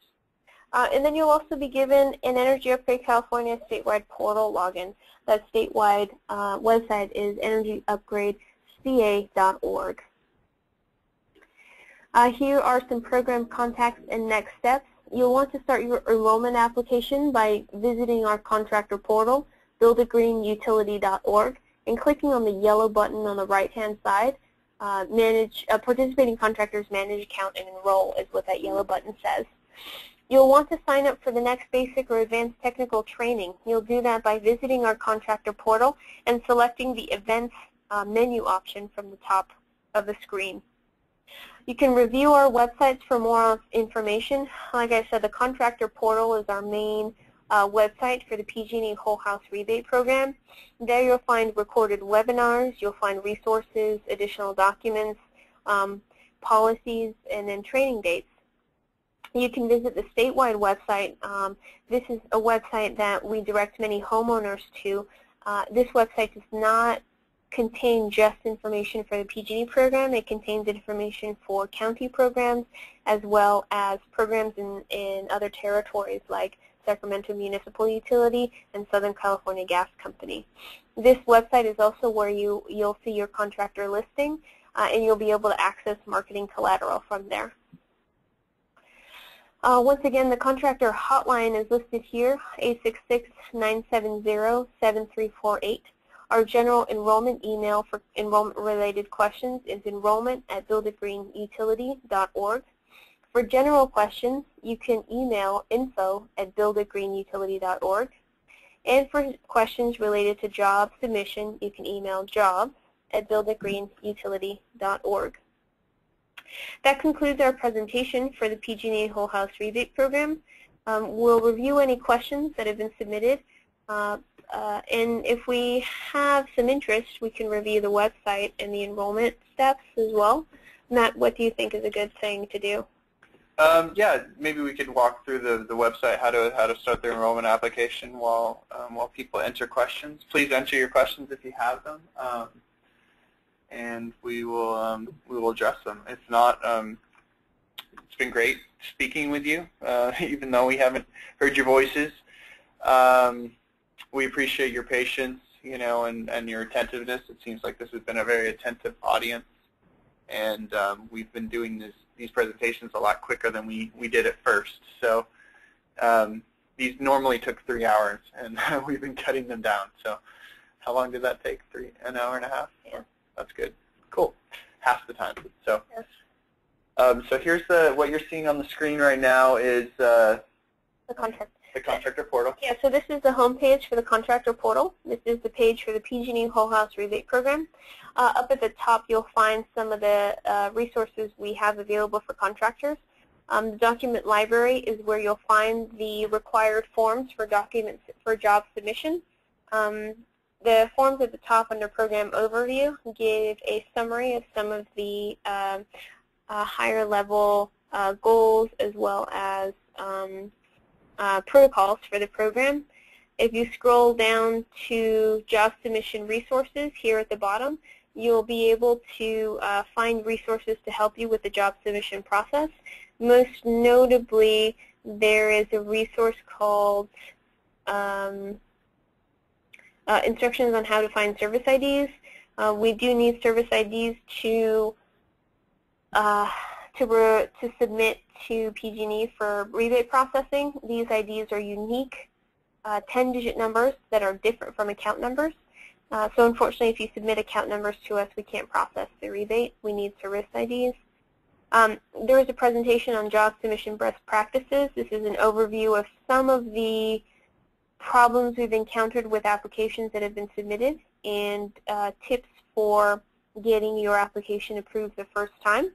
And then you'll also be given an Energy Upgrade California statewide portal login. That statewide website is energyupgradeca.org. Here are some program contacts and next steps. You'll want to start your enrollment application by visiting our contractor portal, buildagreenutility.org, and clicking on the yellow button on the right-hand side. Participating contractors manage, account, and enroll is what that yellow button says. You'll want to sign up for the next basic or advanced technical training. You'll do that by visiting our contractor portal and selecting the events menu option from the top of the screen. You can review our websites for more information. Like I said, the contractor portal is our main website for the PG&E Whole House Rebate Program. There you'll find recorded webinars, you'll find resources, additional documents, policies, and then training dates. You can visit the statewide website. This is a website that we direct many homeowners to. This website does not contain just information for the PG&E program. It contains information for county programs as well as programs in other territories like Sacramento Municipal Utility and Southern California Gas Company. This website is also where you'll see your contractor listing and you'll be able to access marketing collateral from there. Once again, the contractor hotline is listed here, 866-970-7348. Our general enrollment email for enrollment-related questions is enrollment@builditgreenutility.org. For general questions, you can email info@builditgreenutility.org. And for questions related to job submission, you can email jobs@builditgreenutility.org. That concludes our presentation for the PG&E Whole House Rebate Program. We'll review any questions that have been submitted. And if we have some interest, we can review the website and the enrollment steps as well. Matt, what do you think is a good thing to do? Yeah, maybe we could walk through the website, how to start the enrollment application while people enter questions. Please enter your questions if you have them, and we will address them. If not, it's been great speaking with you, even though we haven't heard your voices. We appreciate your patience, and your attentiveness. It seems like this has been a very attentive audience, and we've been doing these presentations a lot quicker than we did at first. So these normally took 3 hours, and we've been cutting them down. So how long did that take? An hour and a half? Yeah. That's good. Cool. Half the time. So yes. So here's what you're seeing on the screen right now is the contractor portal. Yeah, so this is the home page for the contractor portal. This is the page for the PG&E Whole House Rebate Program. Up at the top, you'll find some of the resources we have available for contractors. The document library is where you'll find the required forms for documents for job submission. The forms at the top under Program Overview give a summary of some of the higher level goals as well as protocols for the program. If you scroll down to job submission resources here at the bottom, you'll be able to find resources to help you with the job submission process. Most notably, there is a resource called Instructions on how to find service IDs. We do need service IDs to submit to PG&E for rebate processing. These IDs are unique 10-digit numbers that are different from account numbers. So unfortunately, if you submit account numbers to us, we can't process the rebate. We need service IDs. There is a presentation on job submission best practices. This is an overview of some of the problems we've encountered with applications that have been submitted and tips for getting your application approved the first time.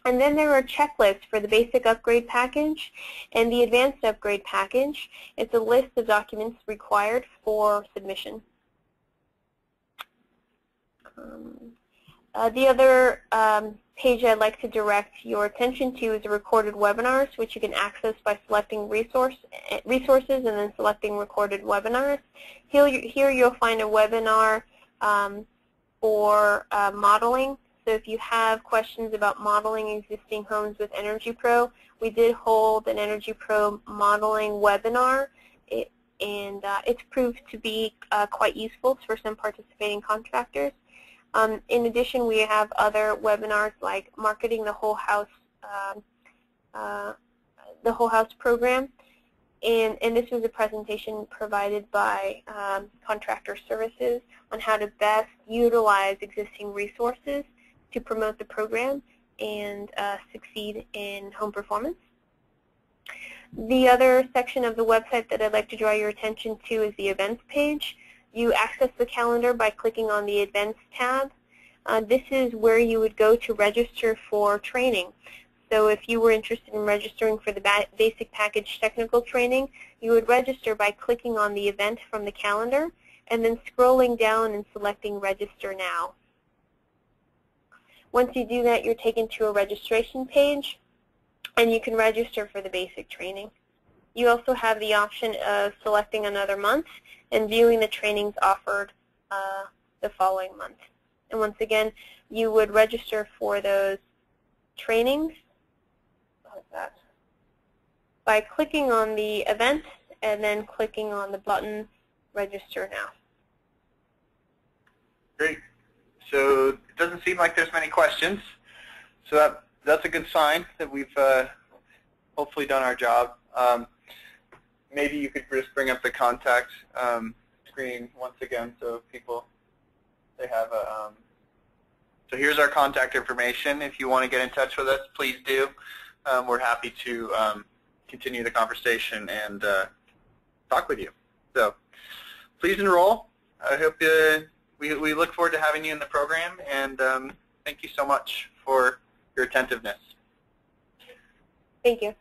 And then there are checklists for the basic upgrade package and the advanced upgrade package. It's a list of documents required for submission. The other page I'd like to direct your attention to is the recorded webinars, which you can access by selecting resources and then selecting recorded webinars. Here you'll find a webinar for modeling. So if you have questions about modeling existing homes with Energy Pro, we did hold an Energy Pro modeling webinar, and it's proved to be quite useful for some participating contractors. In addition, we have other webinars like marketing the whole house program, And this was a presentation provided by Contractor Services on how to best utilize existing resources to promote the program and succeed in home performance. The other section of the website that I'd like to draw your attention to is the events page. You access the calendar by clicking on the events tab. This is where you would go to register for training. So if you were interested in registering for the basic package technical training, you would register by clicking on the event from the calendar and then scrolling down and selecting Register Now. Once you do that, you're taken to a registration page, and you can register for the basic training. You also have the option of selecting another month and viewing the trainings offered the following month. And once again, you would register for those trainings by clicking on the event and then clicking on the button Register Now. Great. So it doesn't seem like there's many questions. So that's a good sign that we've hopefully done our job. Maybe you could just bring up the contact screen once again so people, they have a, so here's our contact information. If you want to get in touch with us, please do. We're happy to continue the conversation and talk with you. So please enroll. I hope we look forward to having you in the program, and thank you so much for your attentiveness. Thank you.